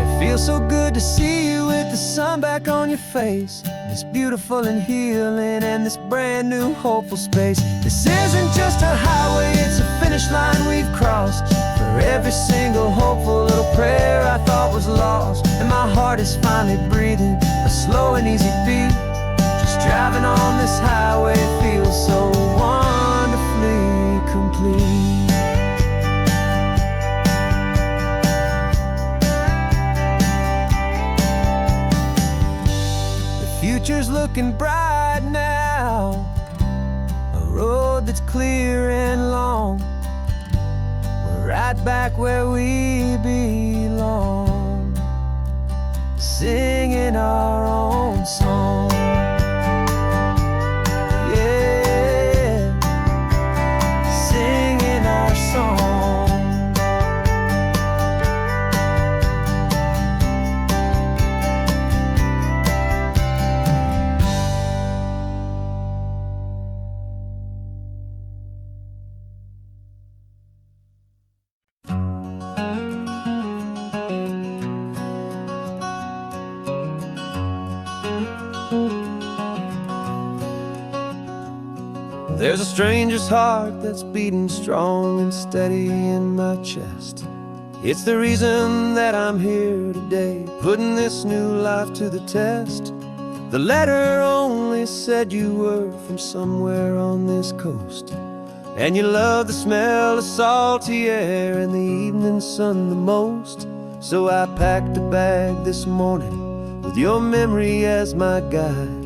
It feels so good to see you with the sun back on your face, this beautiful and healing and this brand new hopeful space. This isn't just a highway, it's a finish line we've crossed. For every single hopeful little prayer I thought was lost, and my heart is finally breathing a slow and easy beat. Just driving on this highway feels so wonderfully complete. Future's looking bright now, a road that's clear and long. We're right back where we belong, singing our own song. Yeah, singing our song. There's a stranger's heart that's beating strong and steady in my chest. It's the reason that I'm here today, putting this new life to the test. The letter only said you were from somewhere on this coast, and you love the smell of salty air and the evening sun the most. So I packed a bag this morning with your memory as my guide,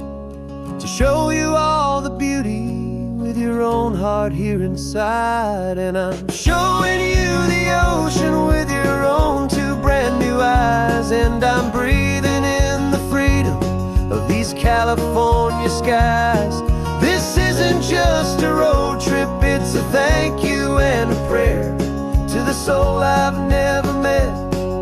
to show you all the beauty with your own heart here inside. And I'm showing you the ocean with your own two brand new eyes, and I'm breathing in the freedom of these California skies. This isn't just a road trip, it's a thank you and a prayer to the soul I've never met,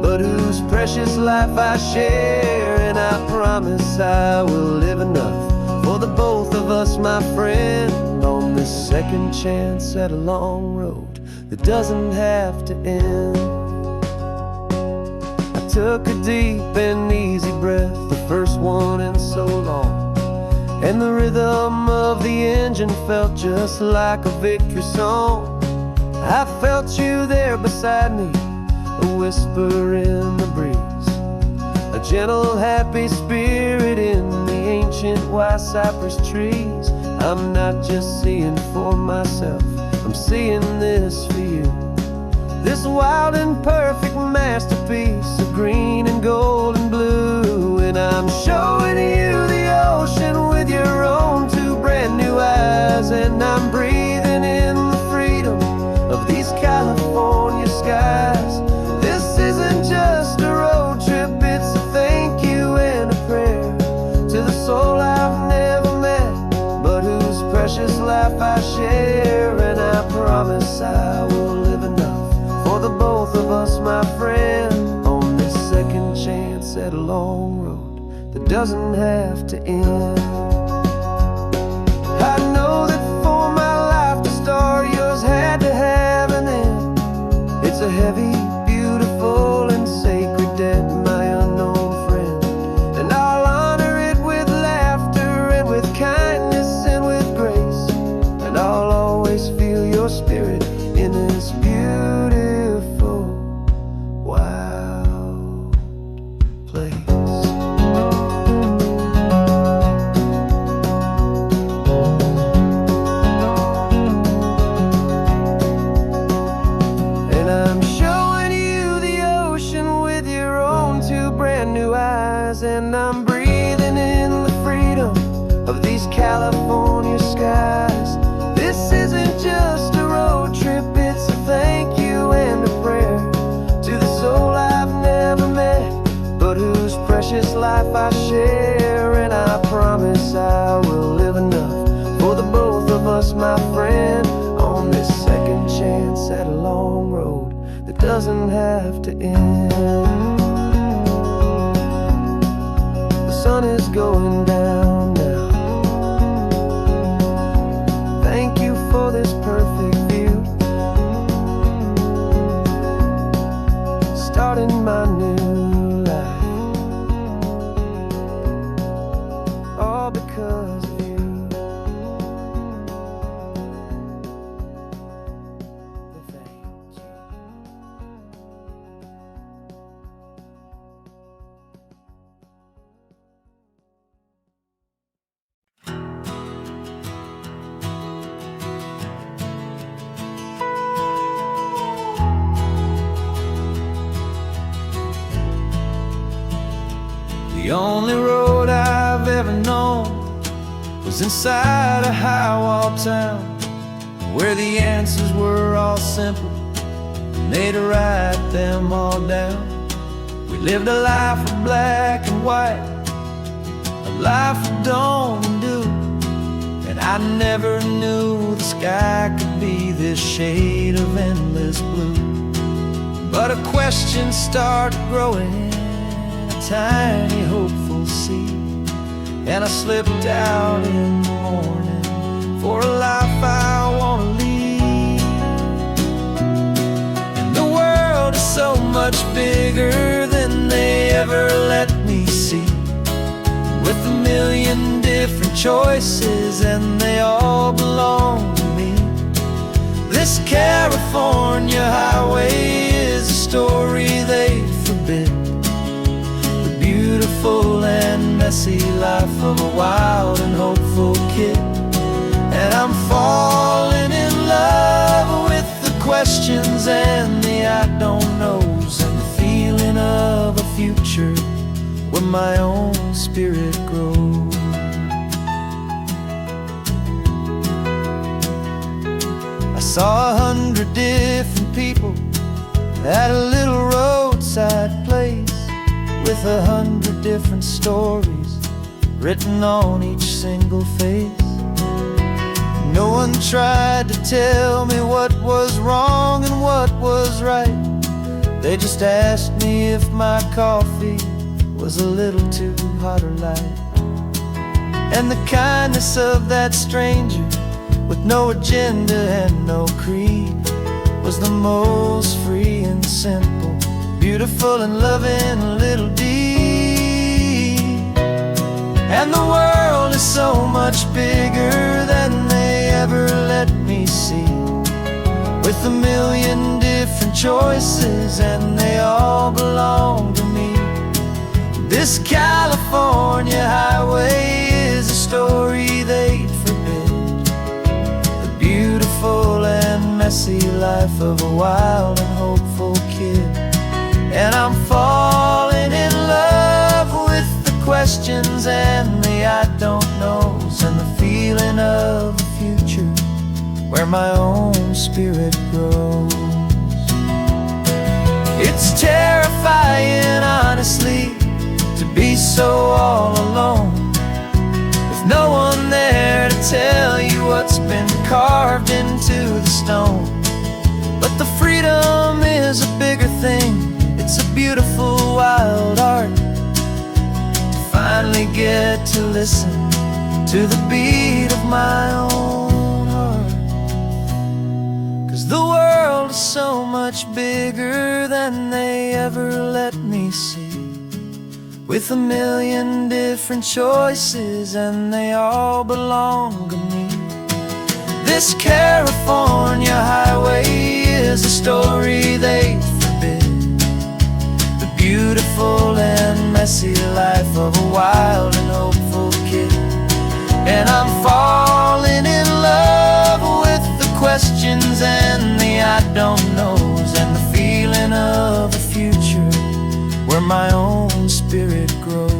but whose precious life I share. And I promise I will live enough for the both of us, my friend, on this second chance at a long road that doesn't have to end. I took a deep and easy breath, the first one in so long, and the rhythm of the engine felt just like a victory song. I felt you there beside me, a whisper in the breeze, a gentle, happy spirit in the ancient white cypress trees. I'm not just seeing for myself, I'm seeing this for you. This wild and perfect masterpiece of green and gold and I will live enough for the both of us, my friend, on this second chance at a long road that doesn't have to end. I know that for my life to start, yours had to have an end. It's a heavy, beautiful, and sacred debt, my unknown friend, and I'll honor it with laughter and with kindness and with grace, and I'll always feel your spirit in this beautiful, wild place. And I'm showing you the ocean with your own two brand new eyes, and I'm breathing in the freedom of these California skies. This isn't just a road trip, it's a thank you and a prayer to the soul I've never met, but whose precious life I share. And I promise I will live enough for the both of us, my friend, on this second chance at a long road that doesn't have to end. The sun is going down now. Thank you for this perfect view, starting my new life, all because of you. Thank you. The only road I've ever known was inside a high-wall town, where the answers were all simple and they'd write them all down. We lived a life of black and white, a life of dawn and dew, and I never knew the sky could be this shade of endless blue. But a question started growing, tiny hopeful seed, and I slipped out in the morning for a life I want to lead. And the world is so much bigger than they ever let me see, with a million different choices and they all belong to me. This California highway is a story they forbid, beautiful and messy life of a wild and hopeful kid. And I'm falling in love with the questions and the I don't knows, and the feeling of a future where my own spirit grows. I saw 100 different people at a little roadside place, with 100 different stories written on each single face. No one tried to tell me what was wrong and what was right. They just asked me if my coffee was a little too hot or light. And the kindness of that stranger, with no agenda and no creed, was the most free and simple, beautiful and loving little deed. And the world is so much bigger than they ever let me see, with a million different choices and they all belong to me. This California highway is a story they'd forbid, the beautiful and messy life of a wild and hopeful kid. And I'm falling in love with the questions and the I don't knows, and the feeling of a future where my own spirit grows. It's terrifying, honestly, to be so all alone, with no one there to tell you what's been carved into the stone. But the freedom is a bigger thing. It's a beautiful wild art to finally get to listen to the beat of my own heart. 'Cause the world is so much bigger than they ever let me see, with a million different choices, and they all belong to me. This California highway is a story they forbid, the beautiful and messy life of a wild and hopeful kid. And I'm falling in love with the questions and the I don't knows, and the feeling of a future where my own spirit grows.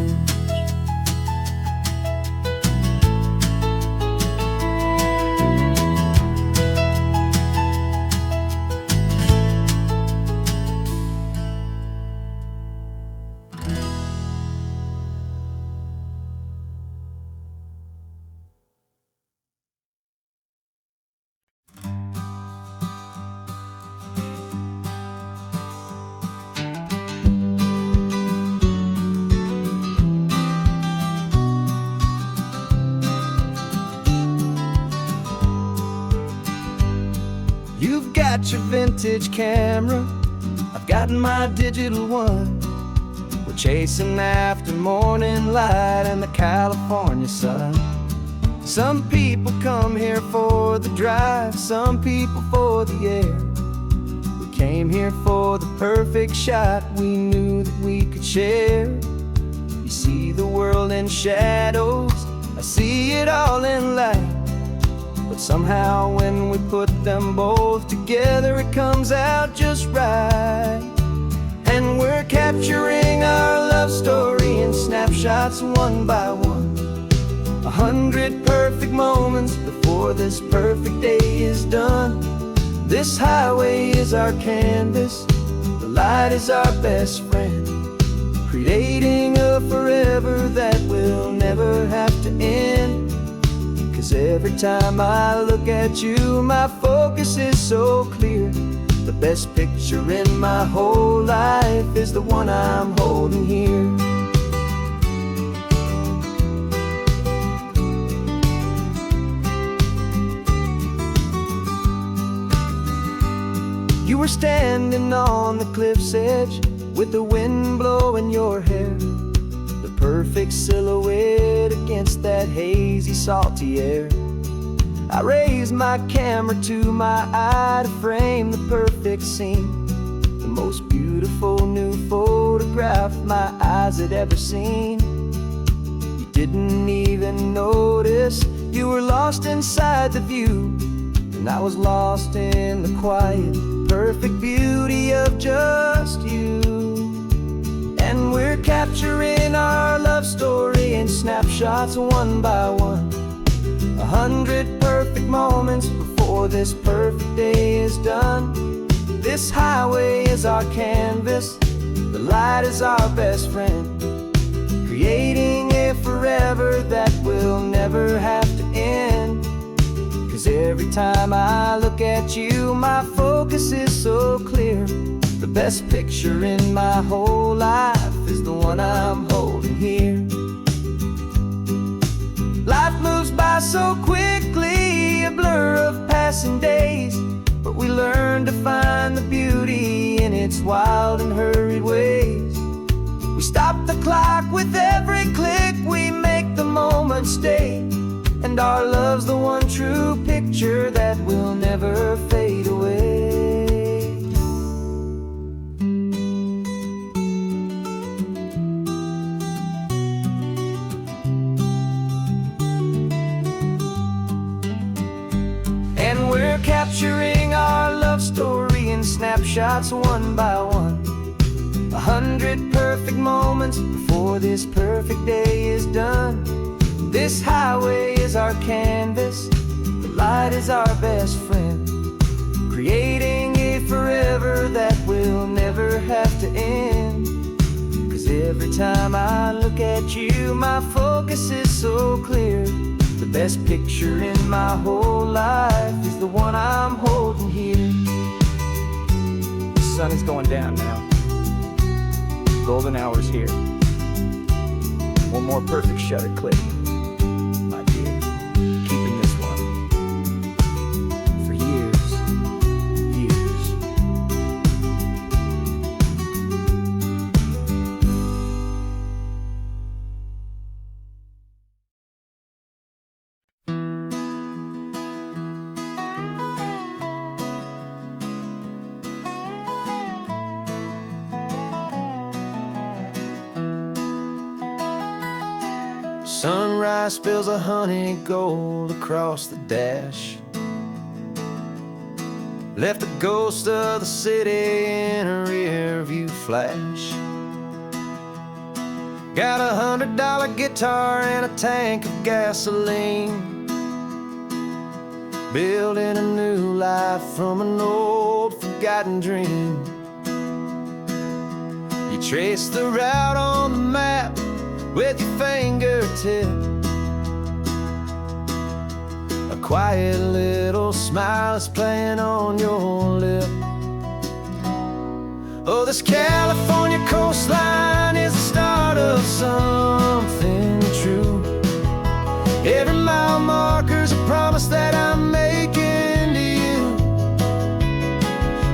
You've got your vintage camera, I've got my digital one. We're chasing after morning light and the California sun. Some people come here for the drive, some people for the air. We came here for the perfect shot we knew that we could share. You see the world in shadows, I see it all in light. But somehow when we put them both together, it comes out just right. And we're capturing our love story in snapshots one by one. 100 perfect moments before this perfect day is done. This highway is our canvas, the light is our best friend, creating a forever that will never have to end. 'Cause every time I look at you, my focus is so clear. The best picture in my whole life is the one I'm holding here. You were standing on the cliff's edge with the wind blowing your hair, the perfect silhouette against that hazy, salty air. I raised my camera to my eye to frame the perfect scene, the most beautiful new photograph my eyes had ever seen. You didn't even notice you were lost inside the view, and I was lost in the quiet, perfect beauty of just you. And we're capturing our love story in snapshots one by one. 100 perfect moments before this perfect day is done. This highway is our canvas, the light is our best friend, creating a forever that will never have to end. 'Cause every time I look at you, my focus is so clear. The best picture in my whole life is the one I'm holding here. Life moves by so quickly, a blur of passing days, but we learn to find the beauty in its wild and hurried ways. We stop the clock with every click, we make the moment stay, and our love's the one true picture that will never fade away. Capturing our love story in snapshots one by one. 100 perfect moments before this perfect day is done. This highway is our canvas, the light is our best friend, creating a forever that will never have to end. 'Cause every time I look at you, my focus is so clear. The best picture in my whole life is the one I'm holding here. sun is going down now. Golden hour's here. One more perfect shutter click, my dear. Keeping this one for years, years. Sunrise spills a honey gold across the dash. Left the ghost of the city in a rear view flash. Got $100 guitar and a tank of gasoline. Building a new life from an old forgotten dream. You trace the route on the map with your fingertip. A quiet little smile is playing on your lip. Oh, this California coastline is the start of something true. Every mile marker's a promise that I'm making to you.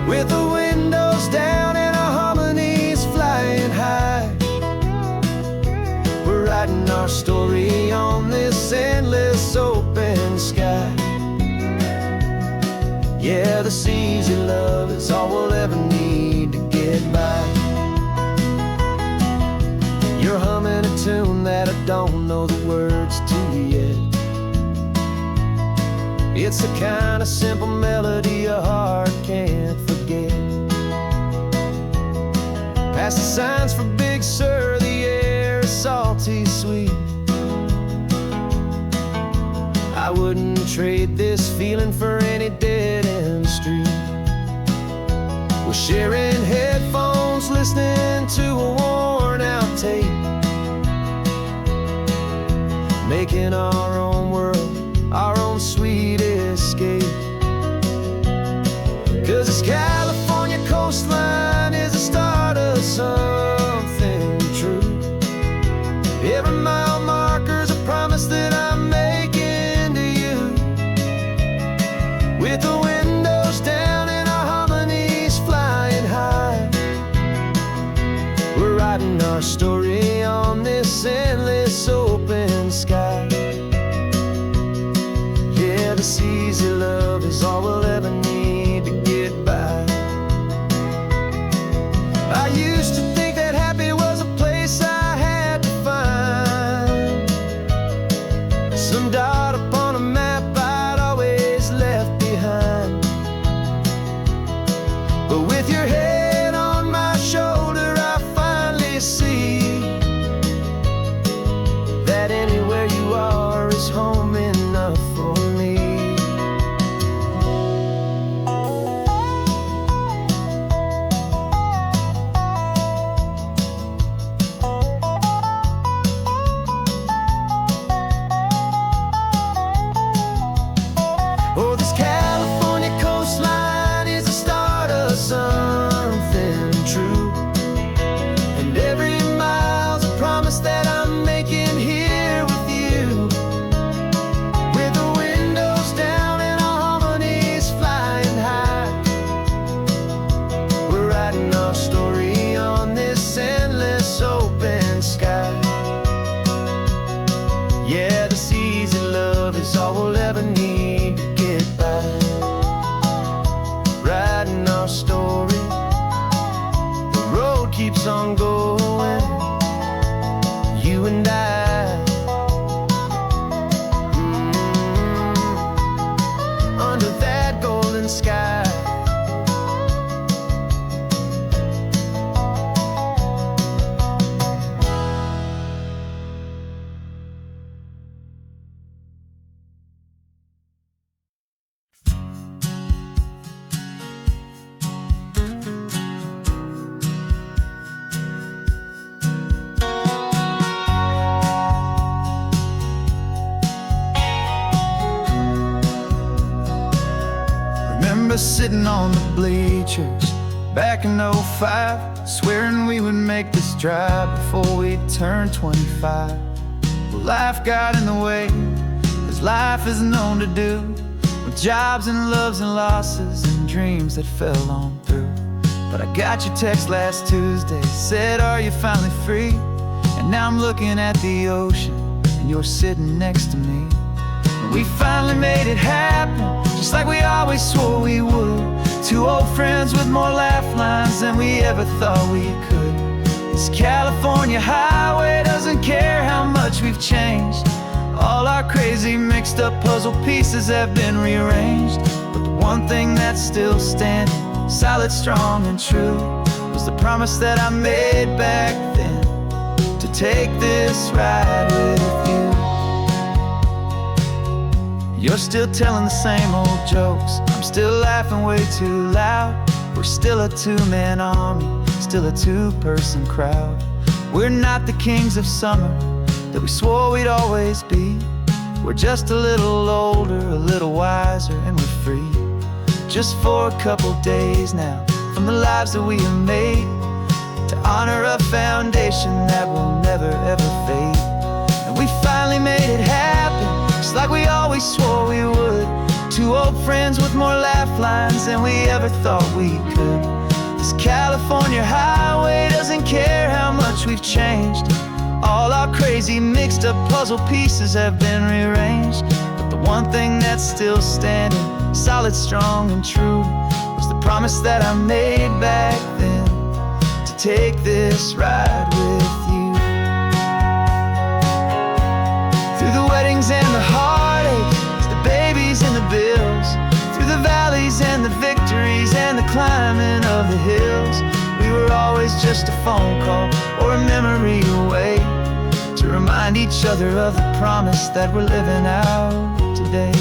With the windows down and our harmonies flying high, we're writing our story on this endless open sky. Yeah, this easy love is all we'll ever need to get by. You're humming a tune that I don't know the words to yet. It's the kind of simple melody your heart can't forget. Past the signs for Big Sur, the air is salty sweet. I wouldn't trade this feeling for any dead-end street. We're sharing headphones, listening to a worn-out tape, making our own world, our own sweet escape. 'Cause this California coastline is the start of something true. Every mile marker's a promise that I'm making to you. With the windows down and our harmonies flying high, we're writing our story on this endless open sky. Yeah, this easy love is all we'll ever need to get by. I used to think that happy was a place I had to find, some dot upon a map I'd always left behind. But with your head on my shoulder, I finally see that anywhere you are is home enough for me. Oh, this California coastline is the start of something true. And every mile's a promise that I'm making here with you. With the windows down and our harmonies flying high, we're writing our story on this endless open sky. Yeah, this easy love is all we'll ever need to get by. Writing our story, the road keeps on going, you and I. Under that golden sky. Remember sitting on the bleachers, back in '05, swearing we would make this drive before we turned 25. Well, life got in the way, as life is known to do, with jobs and loves and losses and dreams that fell on through. But I got your text last Tuesday, said, are you finally free? And now I'm looking at the ocean, and you're sitting next to me. And we finally made it happen, just like we always swore we would. Two old friends with more laugh lines than we ever thought we could. This California highway doesn't care how much we've changed. All our crazy mixed up puzzle pieces have been rearranged. But the one thing that's still standing, solid, strong, and true, was the promise that I made back then, to take this ride with you. You're still telling the same old jokes, I'm still laughing way too loud. We're still a two-man army, still a two-person crowd. We're not the kings of summer that we swore we'd always be. We're just a little older, a little wiser, and we're free. Just for a couple days now, from the lives that we have made, to honor a foundation that will never ever fade. And we finally made it happen, just like we always swore we would. Two old friends with more laugh lines than we ever thought we could. This California highway doesn't care how much we've changed. All our crazy mixed up puzzle pieces have been rearranged. But the one thing that's still standing, solid, strong, and true, was the promise that I made back then, to take this ride with you. Through the weddings and the heartaches, the babies and the bills, through the valleys and the victories and the climbing of the hills, we were always just a phone call or a memory away, to remind each other of the promise that we're living out today.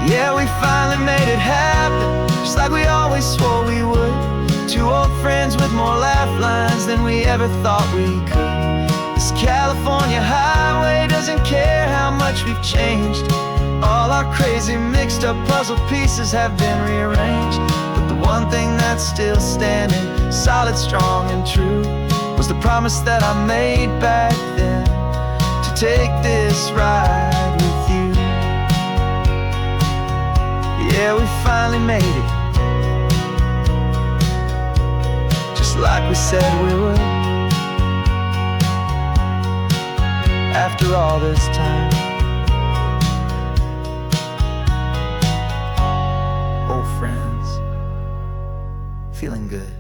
Yeah, we finally made it happen, just like we always swore we would. Two old friends with more laugh lines than we ever thought we could. This California highway doesn't care how much we've changed. All our crazy mixed up puzzle pieces have been rearranged. But the one thing that's still standing, solid, strong, and true, was the promise that I made back then, to take this ride with you. Yeah, we finally made it, just like we said we would. After all this time, old friends, feeling good.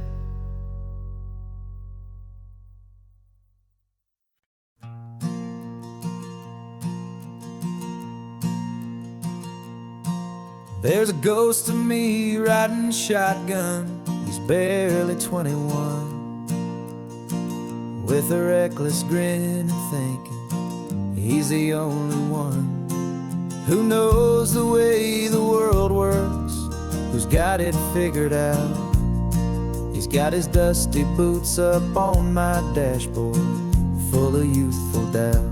There's a ghost of me riding shotgun. He's barely 21, with a reckless grin and thinking he's the only one who knows the way the world works, who's got it figured out. He's got his dusty boots up on my dashboard, full of youthful doubt.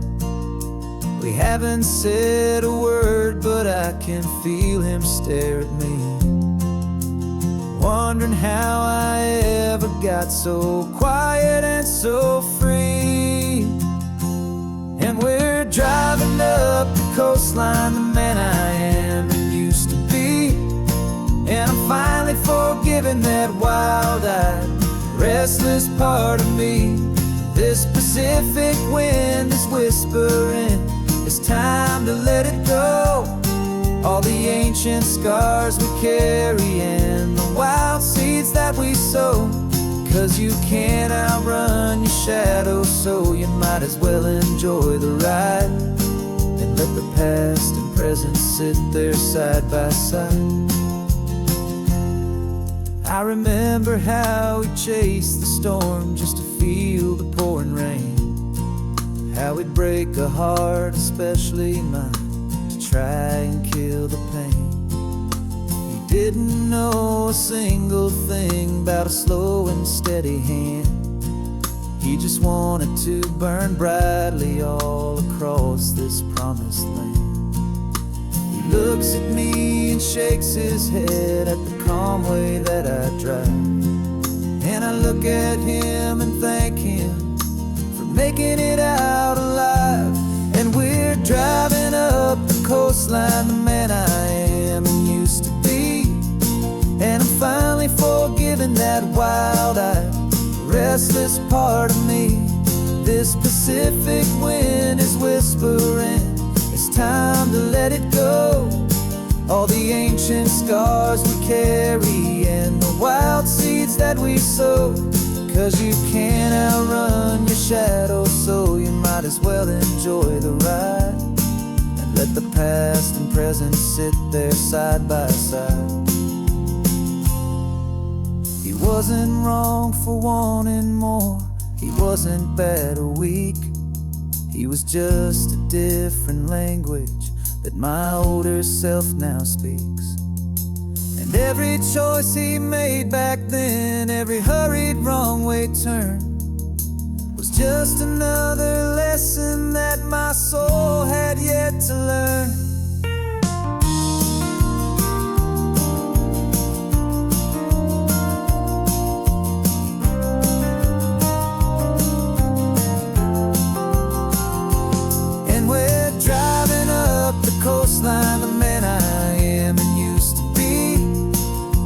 We haven't said a word, but I can feel him stare at me, wondering how I ever got so quiet and so free. And we're driving up the coastline, the man I am and used to be. And I'm finally forgiving that wild-eyed, restless part of me. This Pacific wind is whispering, it's time to let it go. All the ancient scars we carry and the wild seeds that we sow. 'Cause you can't outrun your shadow, so you might as well enjoy the ride, and let the past and present sit there side by side. I remember how we chased the storm just to feel the pouring rain, how we'd break a heart, especially mine, to try and kill the pain. We didn't know a single thing about a slow and steady hand. He just wanted to burn brightly all across this promised land. He looks at me and shakes his head at the calm way that I drive. And I look at him and thank him for making it out alive. And we're driving up the coastline, the man I am and used to be. And I'm finally forgiving that wild-eyed, restless part of me. This Pacific wind is whispering, it's time to let it go. All the ancient scars we carry and the wild seeds that we sow. 'Cause you can't outrun your shadow, so you might as well enjoy the ride. And let the past and present sit there side by side. He wasn't wrong for wanting more, he wasn't bad or weak. He was just a different language that my older self now speaks. And every choice he made back then, every hurried wrong way turn, was just another lesson that my soul had yet to learn. Coastline, the man I am and used to be.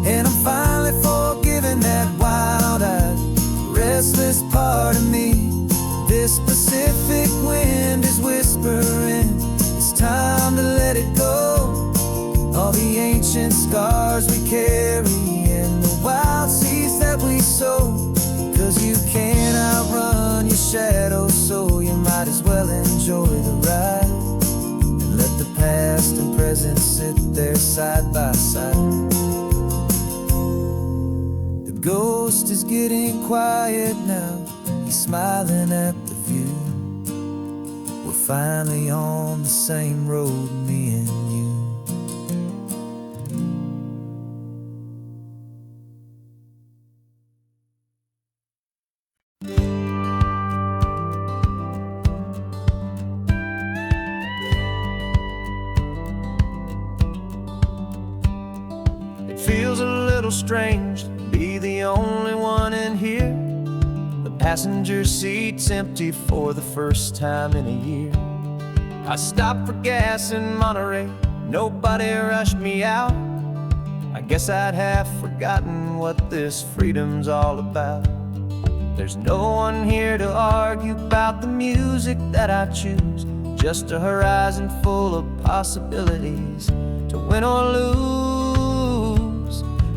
And I'm finally forgiving that wild-eyed, restless part of me. This Pacific wind is whispering, it's time to let it go. All the ancient scars we carry and the wild seeds that we sow. 'Cause you can't outrun your shadow, so you might as well enjoy the ride. Let the past and present sit there side by side. The ghost is getting quiet now, he's smiling at the view. We're finally on the same road, me and you. Feels a little strange to be the only one in here. The passenger seat's empty for the first time in a year. I stopped for gas in Monterey, nobody rushed me out. I guess I'd have forgotten what this freedom's all about. There's no one here to argue about the music that I choose, just a horizon full of possibilities to win or lose.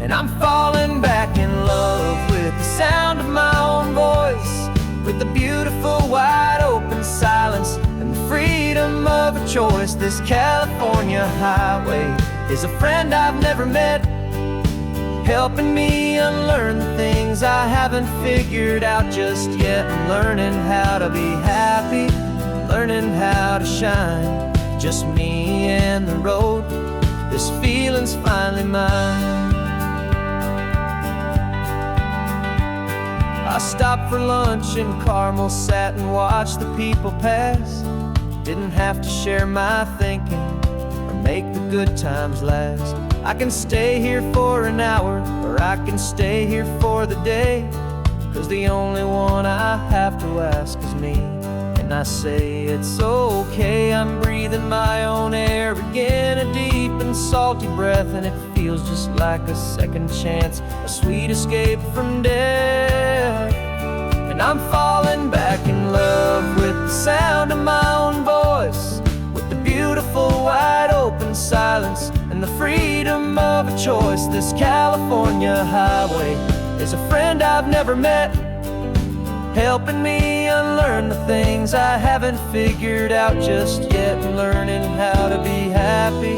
And I'm falling back in love with the sound of my own voice, with the beautiful wide open silence and the freedom of a choice. This California highway is a friend I've never met, helping me unlearn the things I haven't figured out just yet. I'm learning how to be happy, learning how to shine, just me and the road. This feeling's finally mine. I stopped for lunch in Carmel, sat and watched the people pass. Didn't have to share my thinking or make the good times last. I can stay here for an hour, or I can stay here for the day. 'Cause the only one I have to ask is me. And I say it's okay, I'm breathing my own air again, a deep and salty breath, and it feels just like a second chance, a sweet escape from death. And I'm falling back in love with the sound of my own voice, with the beautiful wide open silence and the freedom of a choice. This California highway is a friend I've never met, helping me unlearn the things I haven't figured out just yet. Learning how to be happy,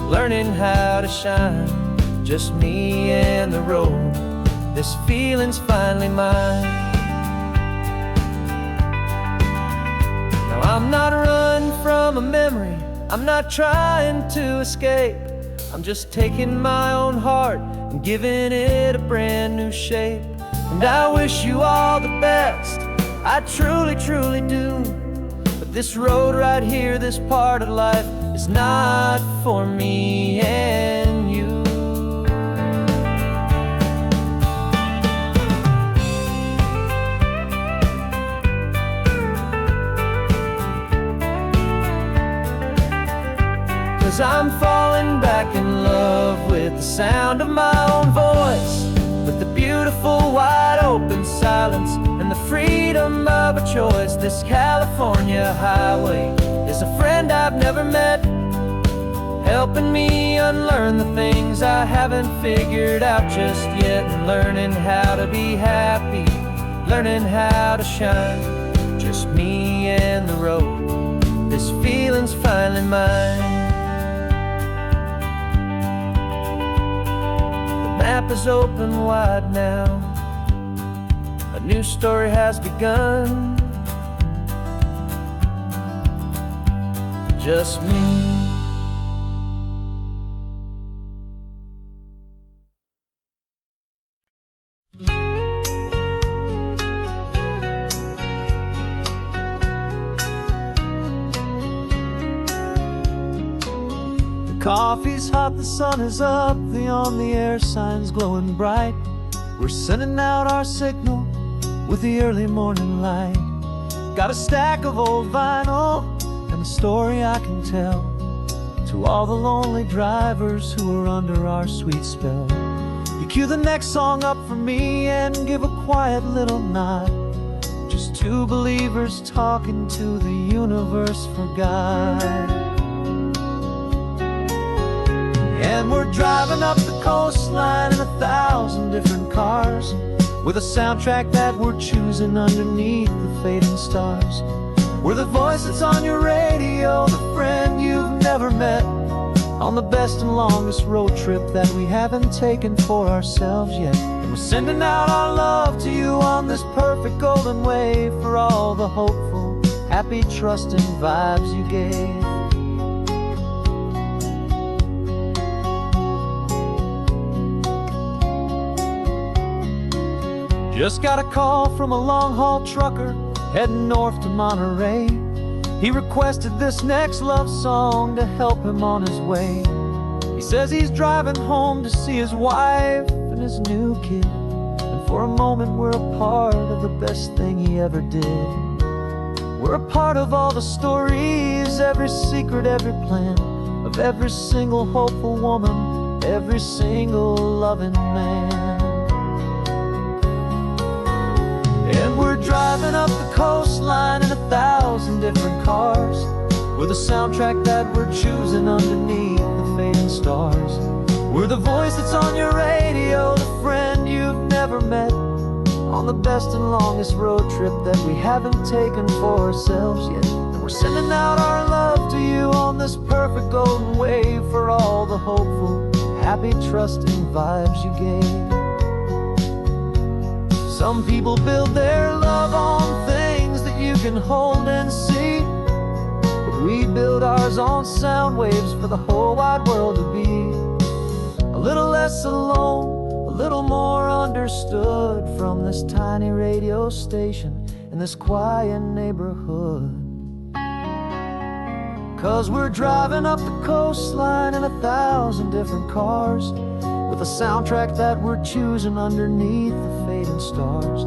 learning how to shine, just me and the road. This feeling's finally mine. Now I'm not running from a memory, I'm not trying to escape. I'm just taking my own heart and giving it a brand new shape. And I wish you all the best, I truly, truly do. But this road right here, this part of life, is not for me and you. Cause I'm falling back in love with the sound of my own voice, with the beautiful wide open silence and the freedom of a choice. This California highway is a friend I've never met, helping me unlearn the things I haven't figured out just yet, and learning how to be happy, learning how to shine. Just me and the road, this feeling's finally mine. The map is open wide now, a new story has begun. Just me. Coffee's hot, the sun is up, the on-the-air sign's glowing bright. We're sending out our signal with the early morning light. Got a stack of old vinyl and a story I can tell to all the lonely drivers who are under our sweet spell. You cue the next song up for me and give a quiet little nod. Just two believers talking to the universe for God. And we're driving up the coastline in 1,000 different cars, with a soundtrack that we're choosing underneath the fading stars. We're the voice that's on your radio, the friend you've never met, on the best and longest road trip that we haven't taken for ourselves yet. And we're sending out our love to you on this perfect golden wave, for all the hopeful, happy, trusting vibes you gave. Just got a call from a long-haul trucker heading north to Monterey. He requested this next love song to help him on his way. He says he's driving home to see his wife and his new kid, and for a moment we're a part of the best thing he ever did. We're a part of all the stories, every secret, every plan, of every single hopeful woman, every single loving man. And we're driving up the coastline in 1,000 different cars, with a soundtrack that we're choosing underneath the fading stars. We're the voice that's on your radio, the friend you've never met, on the best and longest road trip that we haven't taken for ourselves yet. And we're sending out our love to you on this perfect golden wave, for all the hopeful, happy, trusting vibes you gave. Some people build their love on things that you can hold and see, but we build ours on sound waves for the whole wide world to be a little less alone, a little more understood, from this tiny radio station in this quiet neighborhood. Cause we're driving up the coastline in 1,000 different cars, with a soundtrack that we're choosing underneath the fading stars.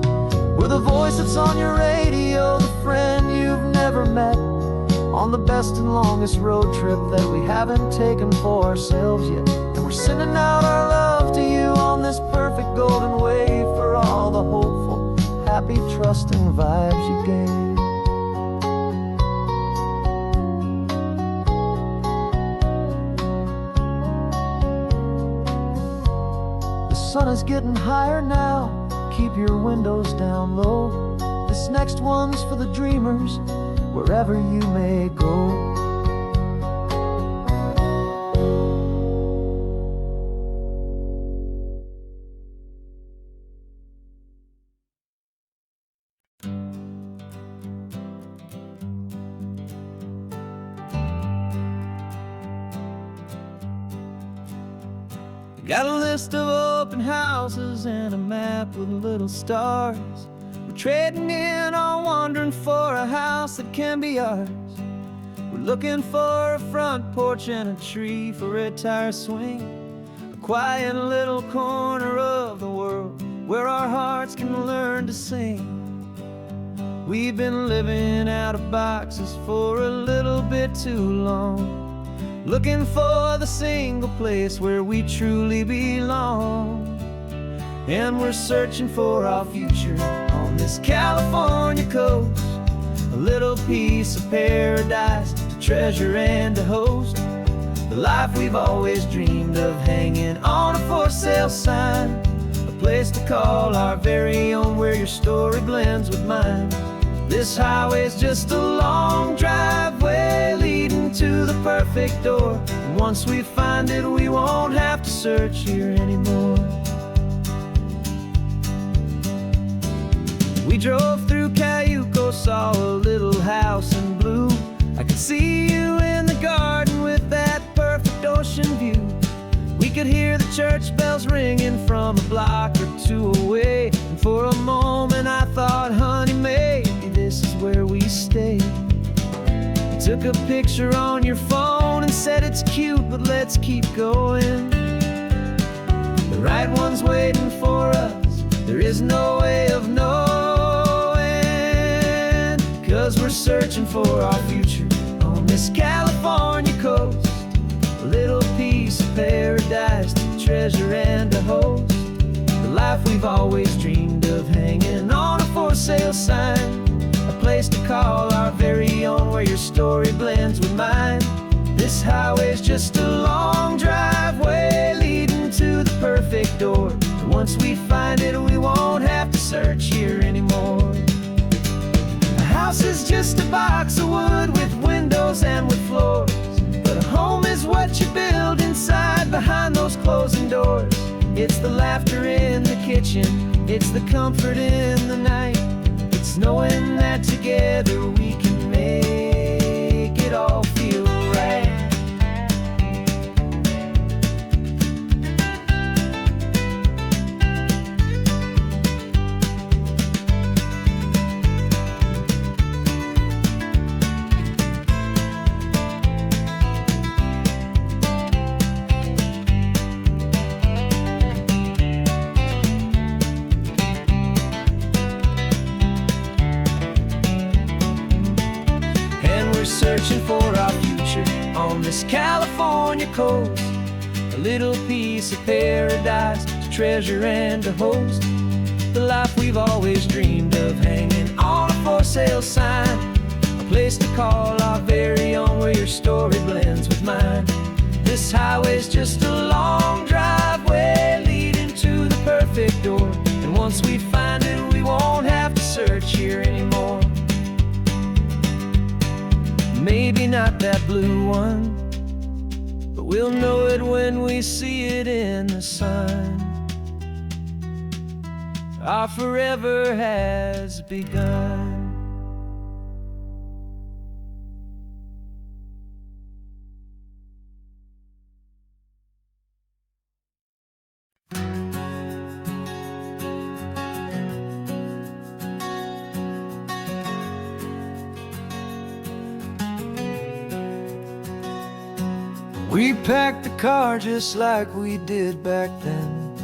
We're the voice that's on your radio, the friend you've never met, on the best and longest road trip that we haven't taken for ourselves yet. And we're sending out our love to you on this perfect golden wave, for all the hopeful, happy, trusting vibes you gave. The sun is getting higher now, keep your windows down low. This next one's for the dreamers, wherever you may go. Got a list of open houses and a map with little stars. We're trading in on wandering for a house that can be ours. We're looking for a front porch and a tree for a tire swing, a quiet little corner of the world where our hearts can learn to sing. We've been living out of boxes for a little bit too long, looking for the single place where we truly belong. And we're searching for our future on this California coast, a little piece of paradise to treasure and to host, the life we've always dreamed of hanging on a for sale sign, a place to call our very own where your story blends with mine. This highway's just a long driveway leading to the perfect door, and once we find it we won't have to search here anymore. We drove through Cayuco, saw a little house in blue. I could see you in the garden with that perfect ocean view. We could hear the church bells ringing from a block or two away, and for a moment I thought, honey, maybe this is where we stay. You took a picture on your phone and said it's cute, but let's keep going. The right one's waiting for us, there is no way of knowing, 'cause we're searching for our future on this California coast, a little piece of paradise to treasure and to host, the life we've always dreamed of hanging on a for sale sign, a place to call our very own where your story blends with mine. This highway's just a long driveway leading to the perfect door, and once we find it we won't have to search here anymore. A house is just a box of wood with windows and with floors, but a home is what you build inside behind those closing doors. It's the laughter in the kitchen, it's the comfort in the night, it's knowing that together we can make it all feel right. Searching for our future on this California coast, a little piece of paradise to treasure and to host, the life we've always dreamed of hanging on a for sale sign, a place to call our very own where your story blends with mine. This highway's just a long driveway leading to the perfect door, and once we find it we won't have to search here anymore. Maybe not that blue one, but we'll know it when we see it in the sun. Our forever has begun. We packed the car just like we did back then,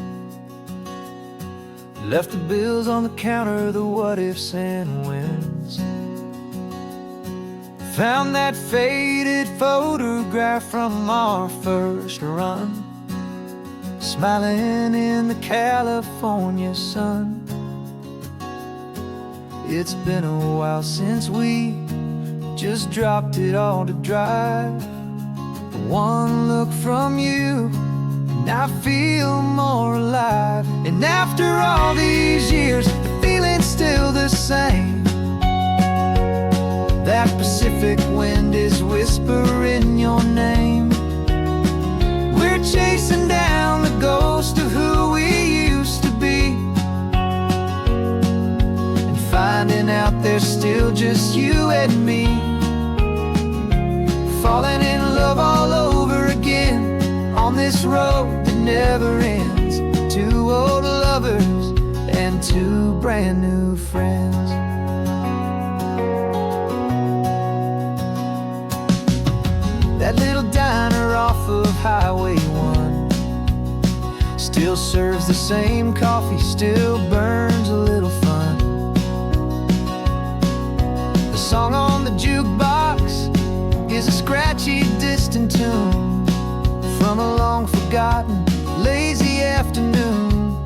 left the bills on the counter, the what ifs and whens. Found that faded photograph from our first run, smiling in the California sun. It's been a while since we just dropped it all to drive. One look from you and I feel more alive. And after all these years, the feeling's still the same. That Pacific wind is whispering your name. We're chasing down the ghost of who we used to be, and finding out there's still just you and me. Falling in love all over again on this road that never ends. Two old lovers and two brand new friends. That little diner off of Highway 1 still serves the same coffee, still burns a little fun. The song on the jukebox is a scratchy, distant tune from a long forgotten, lazy afternoon.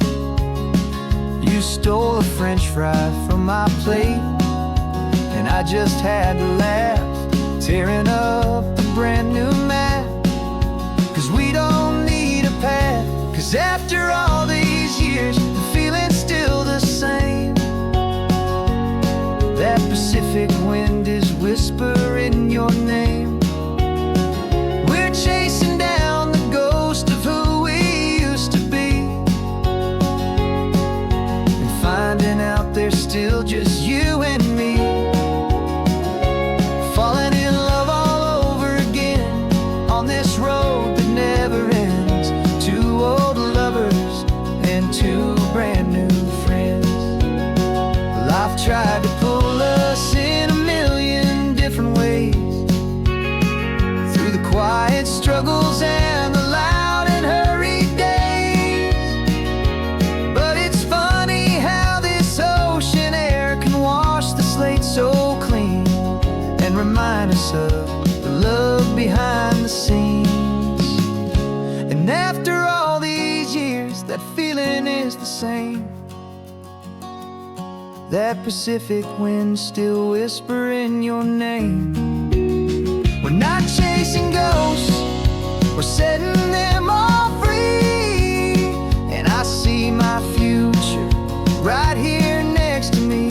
You stole a French fry from my plate, and I just had to laugh, tearing up the brand new map. 'Cause we don't need a path, 'cause after all these years, the feeling's still the same. That Pacific wind is whispering your name. We're chasing down the ghost of who we used to be, and finding out there's still just you and me. Falling in love all over again on this road that never ends. Two old lovers and two brand new friends. Life tried to pull us in a million different ways, through the quiet struggles and the loud and hurried days. But it's funny how this ocean air can wash the slate so clean and remind us of the love behind the scenes. And after all these years, that feeling is the same. That Pacific wind still whispering your name. We're not chasing ghosts, we're setting them all free. And I see my future right here next to me.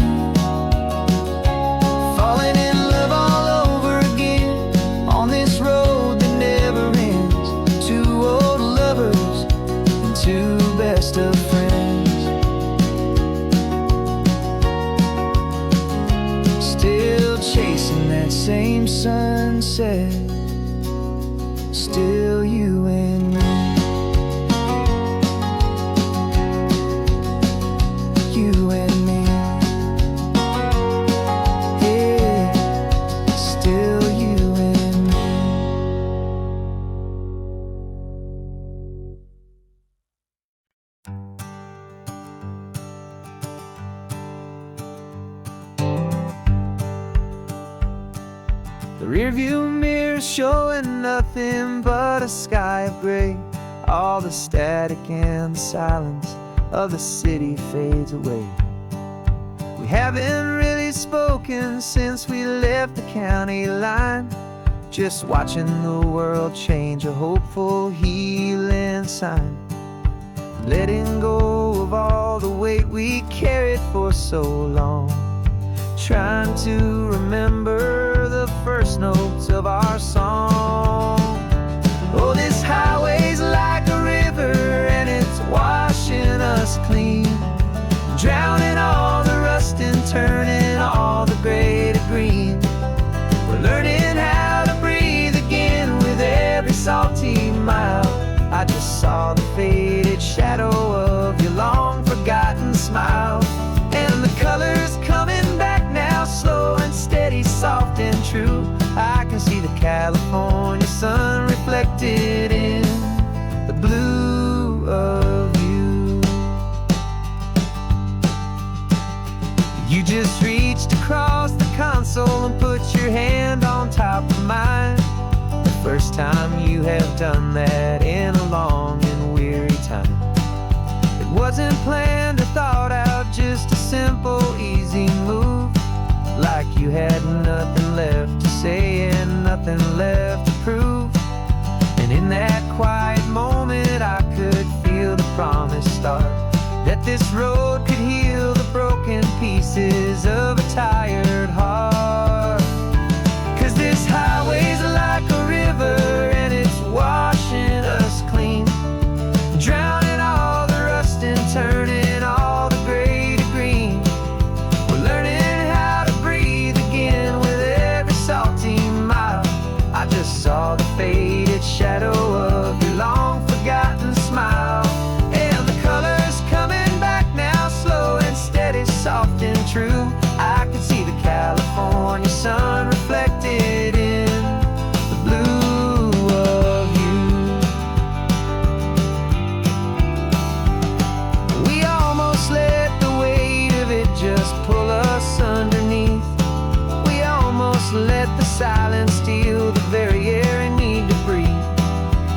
Falling in love all over again on this road that never ends. Two old lovers and two best of friends. Still chasing that same sunset, still you and me. You and me. Yeah, still you and me. The rearview mirror showing nothing but a sky of gray. All the static and the silence of the city fades away. We haven't really spoken since we left the county line, just watching the world change, a hopeful healing sign. Letting go of all the weight we carried for so long, trying to remember the first notes of our song. Oh, this highway's like a river and it's washing us clean, drowning all the rust and turning all the gray to green. We're learning how to breathe again with every salty mile. I just saw the faded shadow of your long forgotten smile, and the colors coming back now, slow and steady, soft and true. I can see the California sun reflected in the blue of you. You just reached across the console and put your hand on top of mine. The first time you have done that in a long and weary time. It wasn't planned or thought out, just a simple, easy move. Like you had nothing left to say and nothing left to prove. And in that quiet moment I could feel the promise start, that this road could heal the broken pieces of a tired heart. 'Cause this highway's like a river and it's washing us clean, drowning all the rust and turning all the gray to green. We're learning how to breathe again with every salty mile. I just saw the faded shadow of your long forgotten smile. I can see the California sun reflected in the blue of you. We almost let the weight of it just pull us underneath. We almost let the silence steal the very air I need to breathe.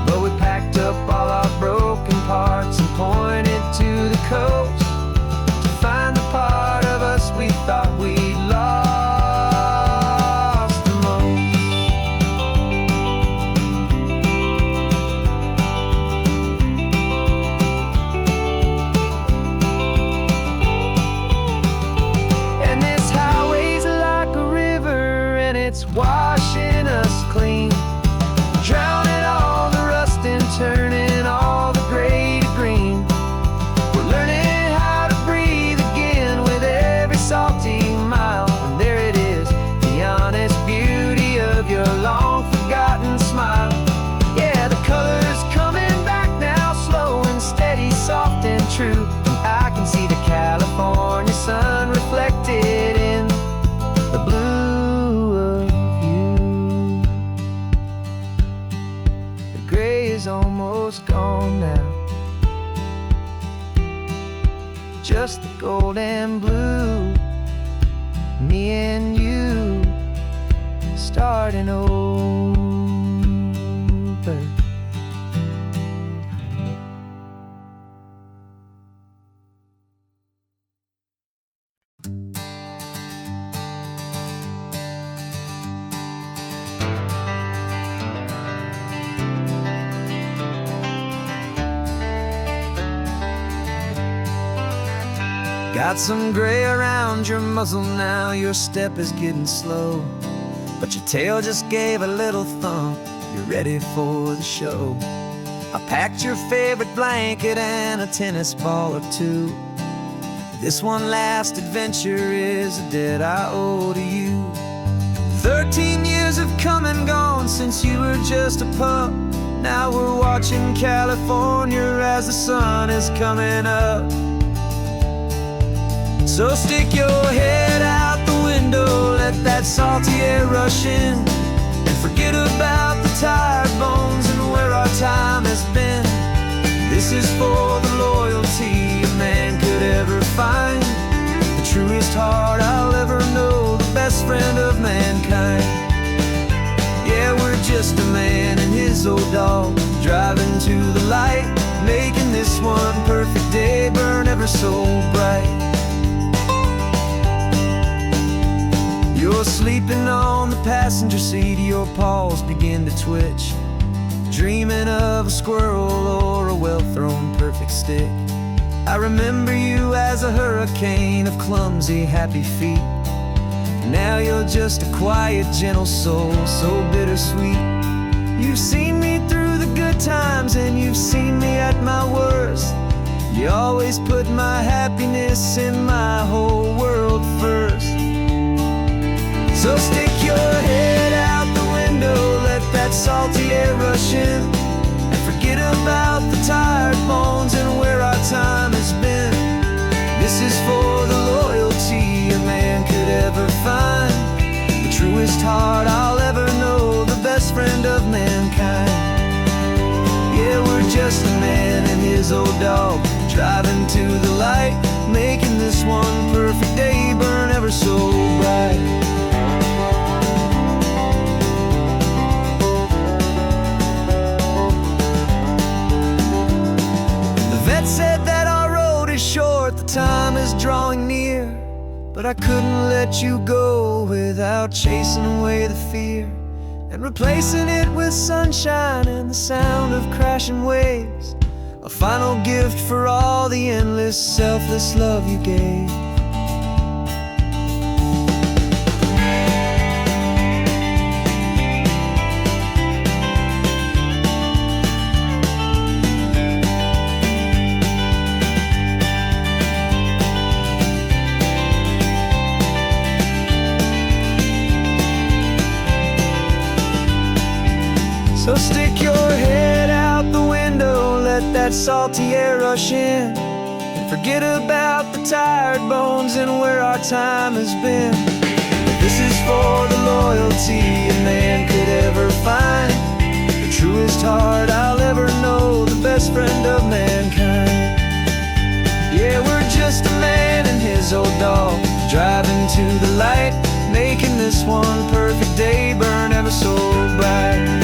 But we packed up all our broken parts and pointed to the coast to find the part of us we thought we'd lost the most. And this highway's like a river, and it's washing us clean, drowning all the rust and turning all the gray to green. We're learning how to breathe again with every salty mile. And there it is, the honest beauty of your long forgotten smile. Yeah, the color's coming back now, slow and steady, soft and true. And I can see the California sun reflected in the blue of you. The gray is almost gone now, just the gold and blue. Me and you starting over. Got some gray around your muzzle now, your step is getting slow, but your tail just gave a little thump, you're ready for the show. I packed your favorite blanket and a tennis ball or two. This one last adventure is a debt I owe to you. 13 years have come and gone since you were just a pup. Now we're watching California as the sun is coming up. So stick your head out the window, let that salty air rush in, and forget about the tired bones and where our time has been. This is for the loyalty a man could ever find, the truest heart I'll ever know, the best friend of mankind. Yeah, we're just a man and his old dog, driving to the light, making this one perfect day burn ever so bright. You're sleeping on the passenger seat, your paws begin to twitch, dreaming of a squirrel or a well-thrown perfect stick. I remember you as a hurricane of clumsy, happy feet. Now you're just a quiet, gentle soul, so bittersweet. You've seen me through the good times and you've seen me at my worst. You always put my happiness in my whole world first. So stick your head out the window, let that salty air rush in, and forget about the tired bones and where our time has been. This is for the loyalty a man could ever find, the truest heart I'll ever know, the best friend of mankind. Yeah, we're just a man and his old dog, driving to the light, making this one perfect day burn ever so bright. Said that our road is short, the time is drawing near, but I couldn't let you go without chasing away the fear and replacing it with sunshine and the sound of crashing waves, a final gift for all the endless, selfless love you gave. So stick your head out the window, let that salty air rush in, and Forget about the tired bones and where our time has been. This is for the loyalty a man could ever find, the truest heart I'll ever know, the best friend of mankind. Yeah, we're just a man and his old dog, driving to the light, making this one perfect day burn ever so bright.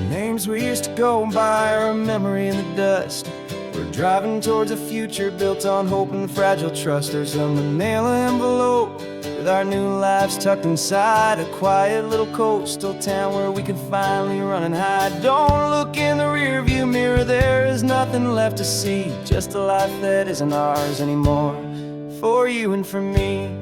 Names we used to go by are a memory in the dust. We're driving towards a future built on hope and fragile trust. There's a manila envelope with our new lives tucked inside, a quiet little coastal town where we can finally run and hide. Don't look in the rearview mirror, there is nothing left to see, just a life that isn't ours anymore, for you and for me.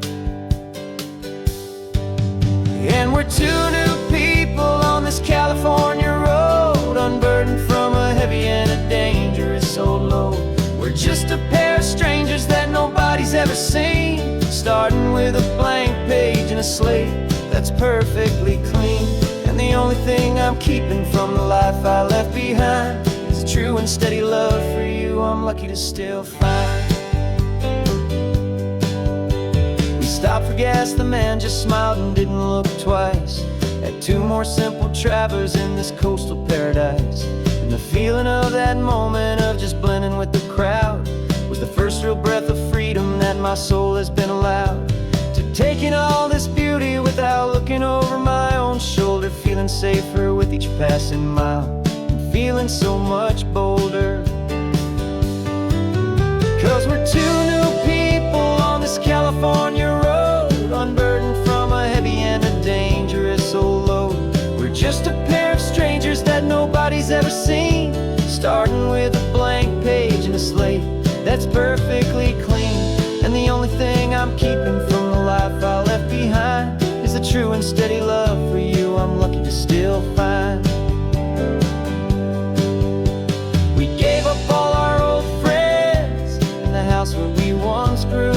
And we're two new people on this California road, unburdened from a heavy and a dangerous old load. We're just a pair of strangers that nobody's ever seen, starting with a blank page and a slate that's perfectly clean. And the only thing I'm keeping from the life I left behind is a true and steady love for you I'm lucky to still find. Stopped for gas, the man just smiled and didn't look twice at two more simple travelers in this coastal paradise. And the feeling of that moment of just blending with the crowd was the first real breath of freedom that my soul has been allowed to take in all this beauty without looking over my own shoulder, feeling safer with each passing mile and feeling so much bolder. 'Cause we're two new people on this California road, unburdened from a heavy and a dangerous old load. We're just a pair of strangers that nobody's ever seen, starting with a blank page and a slate that's perfectly clean. And the only thing I'm keeping from the life I left behind is the true and steady love for you I'm lucky to still find. We gave up all our old friends in the house where we once grew.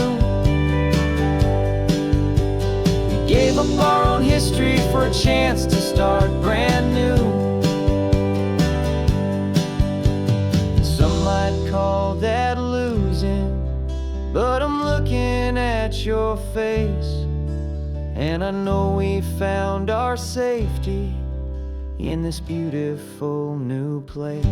Gave up our own history for a chance to start brand new. Some might call that losing, but I'm looking at your face, and I know we found our safety in this beautiful new place.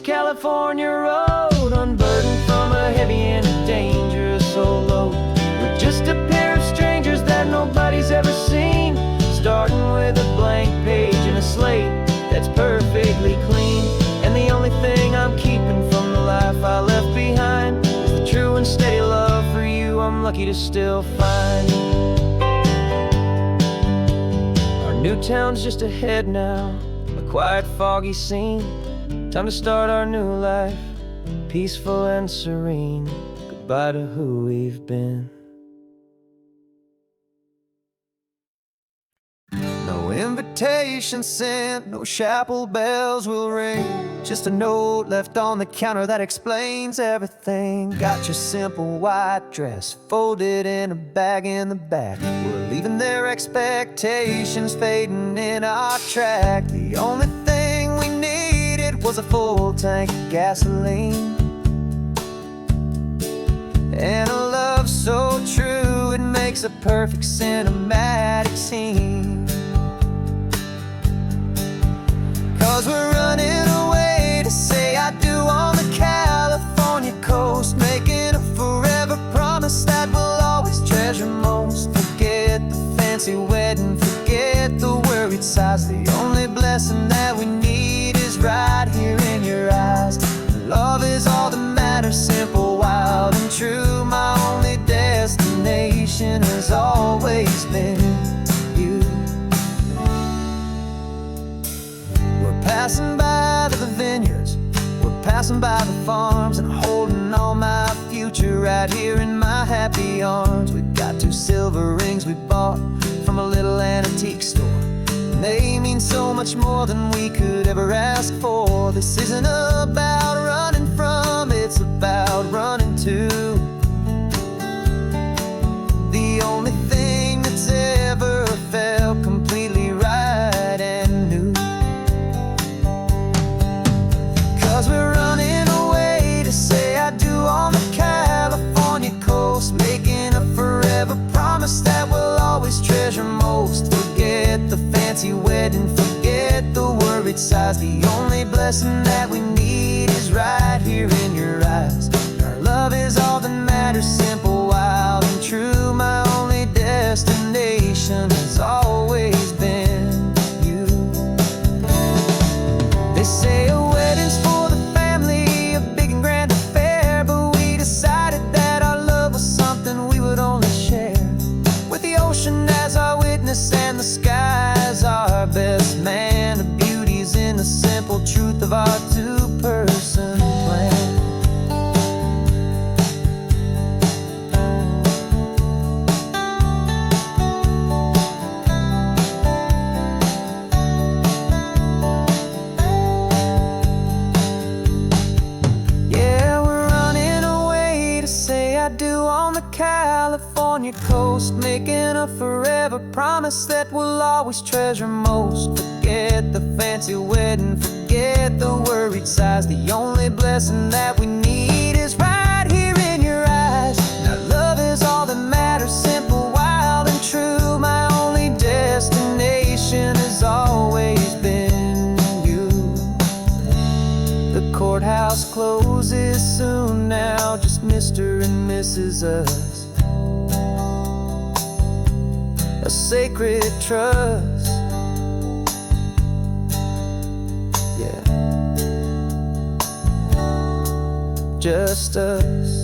California road, unburdened from a heavy and a dangerous old load. We're just a pair of strangers that nobody's ever seen, starting with a blank page and a slate that's perfectly clean. And the only thing I'm keeping from the life I left behind is the true and steady love for you I'm lucky to still find. Our new town's just ahead now, a quiet foggy scene. Time to start our new life, peaceful and serene. Goodbye to who we've been. No invitation sent, no chapel bells will ring. Just a note left on the counter that explains everything. Got your simple white dress folded in a bag in the back. We're leaving their expectations fading in our track. The only thing we needed was a full tank of gasoline, and a love so true it makes a perfect cinematic scene. 'Cause we're running away to say I do on the California coast, making a forever promise that we'll always treasure most. Forget the fancy wedding, forget the worried sighs. The only blessing that we need is right here in your eyes. Love is all that matters, simple, wild, and true. My only destination is all always been you. We're passing by the vineyards, we're passing by the farms, and holding all my future right here in my happy arms. We've got 2 silver rings we bought from a little antique store, and they mean so much more than we could ever ask for. This isn't about running from, it's about running to the only thing that's ever felt completely right and new. 'Cause we're running away to say I do on the California coast, making a forever promise that we'll always treasure most. Forget the fancy wedding, forget the worried sighs. The only blessing that we need is right here in your eyes. Our love is all that matters, simple, wild, and true. My only destination has always been you. They say a wedding's for the family, a big and grand affair, but we decided that our love was something we would only share with the ocean as our witness and the sky as our best man. The beauty's in the simple truth of our 2-person plan. California coast, making a forever promise that we'll always treasure most. Forget the fancy wedding, forget the worried sighs. The only blessing that we need is right here in your eyes. Now love is all that matters, simple, wild, and true. My only destination has always been you. The courthouse closes soon now, just Mr. and Mrs. Us. A sacred trust, yeah, just us.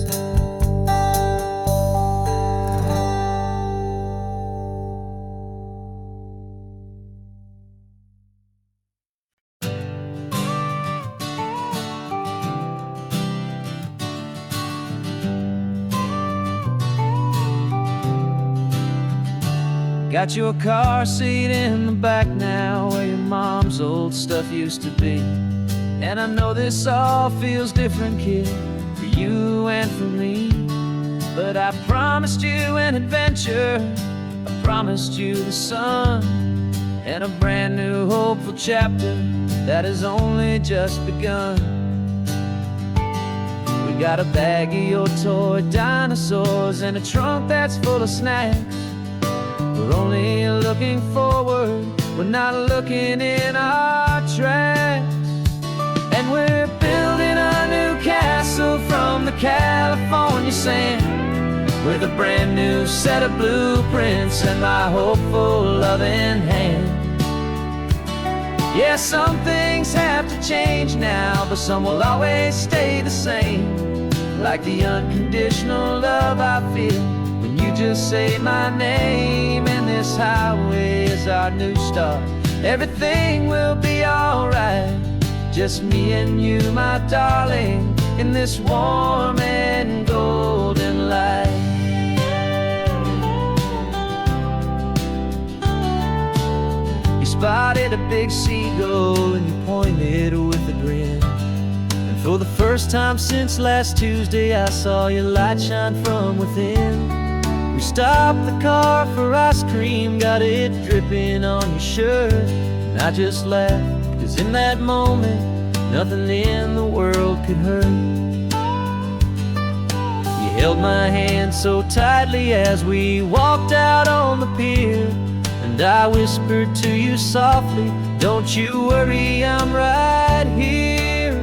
Got your car seat in the back now, where your mom's old stuff used to be. And I know this all feels different, kid, for you and for me. But I promised you an adventure, I promised you the sun, and a brand new hopeful chapter that has only just begun. We got a bag of your toy dinosaurs and a trunk that's full of snacks. We're only looking forward, we're not looking in our tracks. And we're building a new castle from the California sand, with a brand new set of blueprints and my hopeful loving hand. Yeah, some things have to change now, but some will always stay the same. Like the unconditional love I feel when you just say my name. And this highway is our new start, everything will be alright. Just me and you, my darling, in this warm and golden light. You spotted a big seagull and you pointed with a grin. And for the first time since last Tuesday, I saw your light shine from within. We stopped the car for ice cream, got it dripping on your shirt. And I just laughed, 'cause in that moment, nothing in the world could hurt. You held my hand so tightly as we walked out on the pier, and I whispered to you softly, don't you worry, I'm right here.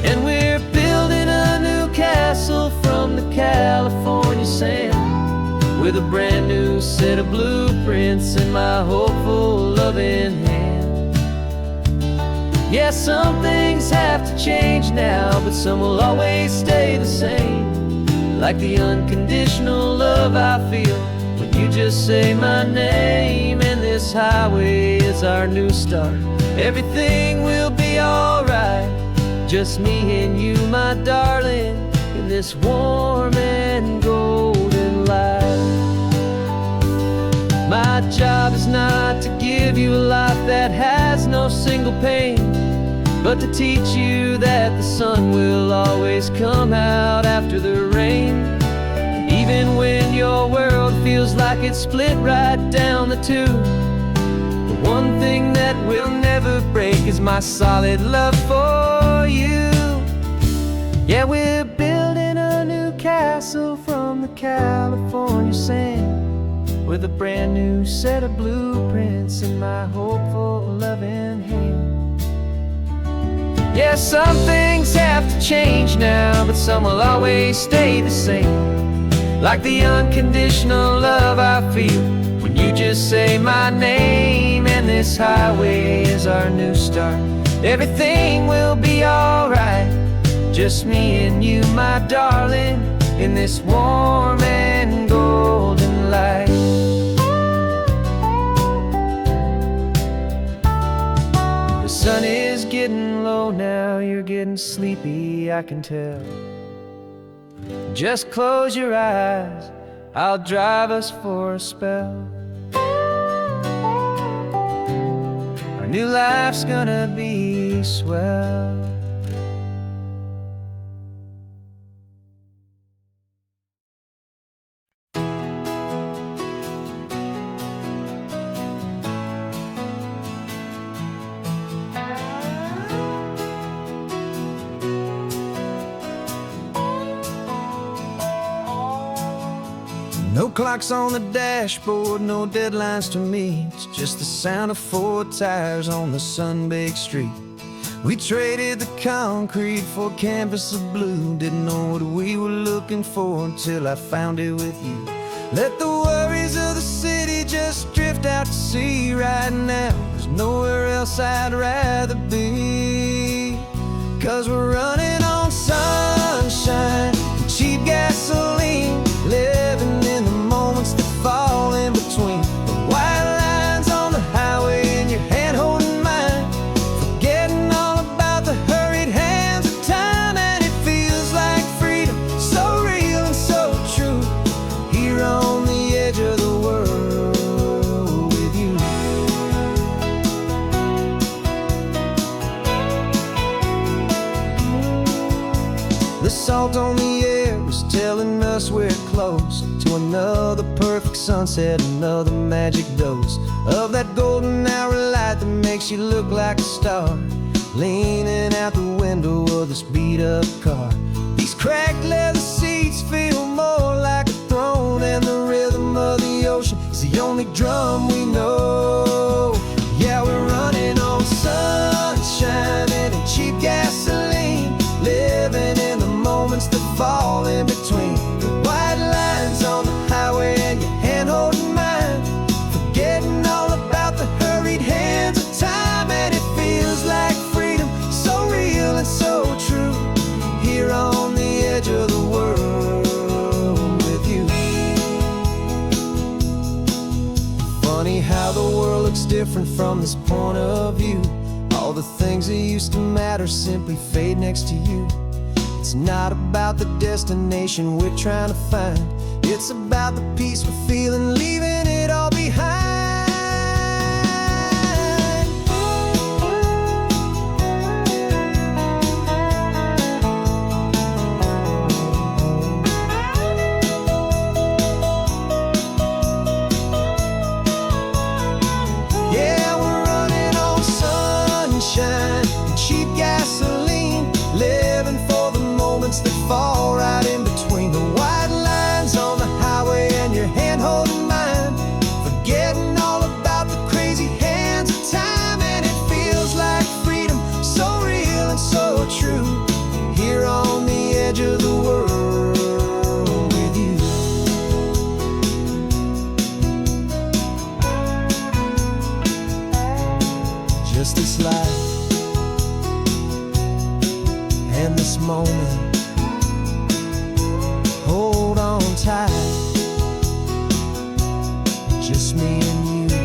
And we're building a new castle from the California sand, with a brand new set of blueprints in my hopeful loving hand. Yeah, some things have to change now, but some will always stay the same. Like the unconditional love I feel when You just say my name, and this highway is our new start. Everything will be alright, just me and you, my darling, in this warm and golden light. My job is not to give you a life that has no single pain, but to teach you that the sun will always come out after the rain. And even when your world feels like it's split right down the two, the one thing that will never break is my solid love for you. Yeah, we're building a new castle from the California sand, with a brand new set of blueprints in my hopeful, loving hand. Yeah, some things have to change now, but some will always stay the same. Like the unconditional love I feel when you just say my name, and this highway is our new start. Everything will be alright, just me and you, my darling, in this warm and golden light. The sun is getting low now, you're getting sleepy, I can tell. Just close your eyes, I'll drive us for a spell. Our new life's gonna be swell. No clocks on the dashboard, no deadlines to meet, just the sound of 4 tires on the sun-baked street. We traded the concrete for a canvas of blue, didn't know what we were looking for until I found it with you. Let the worries of the city just drift out to sea right now. There's nowhere else I'd rather be, 'cause we're running on sunshine and cheap gasoline, living in the moments that fall in between the white lines on the highway and your hand holding mine, forgetting all about the hurried hands of time. And it feels like freedom, so real and so true, here on the edge of the world with you. The salt on the air was telling us we're close to another perfect sunset, another magic dose of that golden hour light that makes you look like a star, leaning out the window of this beat-up car. These cracked leather seats feel more like a throne, and the rhythm of the ocean is the only drum we know. Yeah, we're running on sunshine and cheap gasoline, living in the moments that fall in between the white lines on the highway and your hand holding mine, forgetting all about the hurried hands of time. And it feels like freedom, so real and so true, here on the edge of the world with you. Funny how the world looks different from this point of view. All the things that used to matter simply fade next to you. It's not about the destination we're trying to find, it's about the peace we're feeling, leaving it all behind. Yeah, we're running on sunshine and cheap gasoline, living for the moments that fall right in between the white lines on the highway and your hand holding mine, forgetting all about the crazy hands of time. And it feels like freedom, so real and so true, here on the edge of the world with you. Just this life and this moment, hold on tight. just me and you.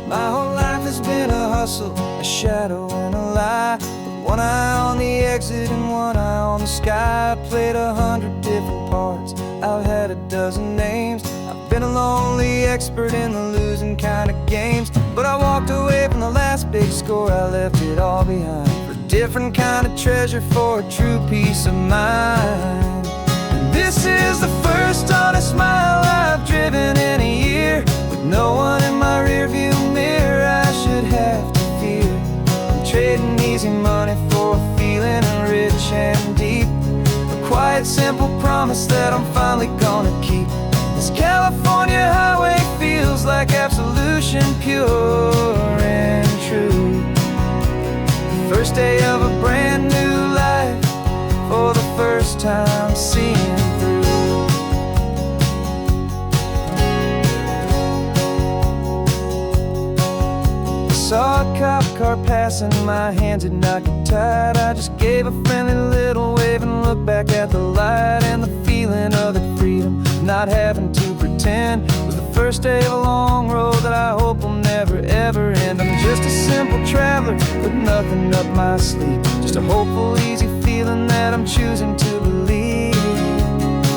My whole life has been a hustle, a shadow and a lie. With one eye on the exit and one eye on the sky. I played 100 different parts, I've had a dozen names. I've been a lonely expert in the losing kind of games. But I walked away from the last big score, I left it all behind for a different kind of treasure, for a true peace of mind. And this is the first honest smile I've driven in a year, with no one in my rearview mirror I should have to fear. I'm trading easy money for a feeling rich and deep, a quiet simple promise that I'm finally gonna keep. This California highway feels like absolution, pure and true. The first day of a brand new life, for the first time seeing through. Saw a cop car passing, my hands had not got tied. I just gave a friendly little wave and looked back at the light. And the feeling of the freedom, not having to pretend, was the first day of a long road that I hope will never ever end. I'm just a simple traveler with nothing up my sleeve, just a hopeful, easy feeling that I'm choosing to believe.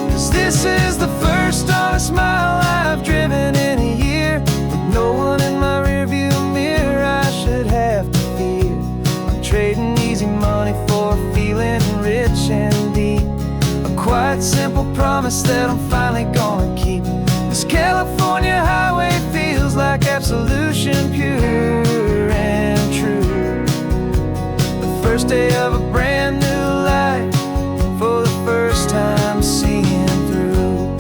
'Cause this is the first honest mile I've driven in a year, with no one in my rearview mirror I should have to fear. I'm trading easy money for a feeling rich and deep, a quiet simple promise that I'm finally gonna keep. This California highway feels like absolution, pure and true. The first day of a brand new life, for the first time seeing through.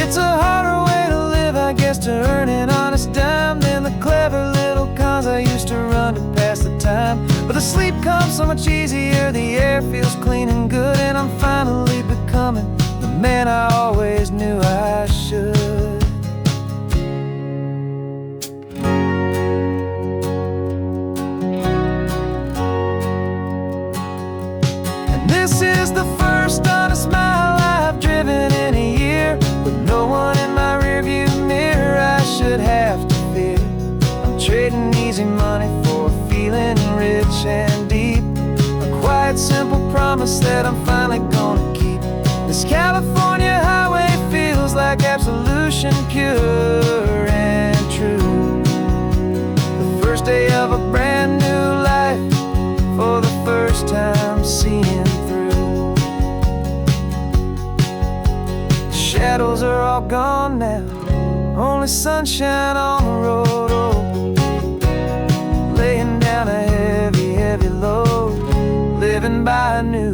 It's a harder way to live, I guess, to earn an honest dime than the clever little cons I used to run to pass the time. But the sleep comes so much easier, the air feels clean and good, and I'm finally becoming the man I always knew I should. And this is the first honest mile I've driven in a year, with no one in my rearview mirror I should have to fear. I'm trading easy money for a feeling rich and deep, a quiet simple promise that I'm finally gonna keep. This California highway feels like absolution, pure and true. The first day of a brand new life, for the first time seeing through. The shadows are all gone now, only sunshine on the road. Oh, laying down a heavy, heavy load, living by a new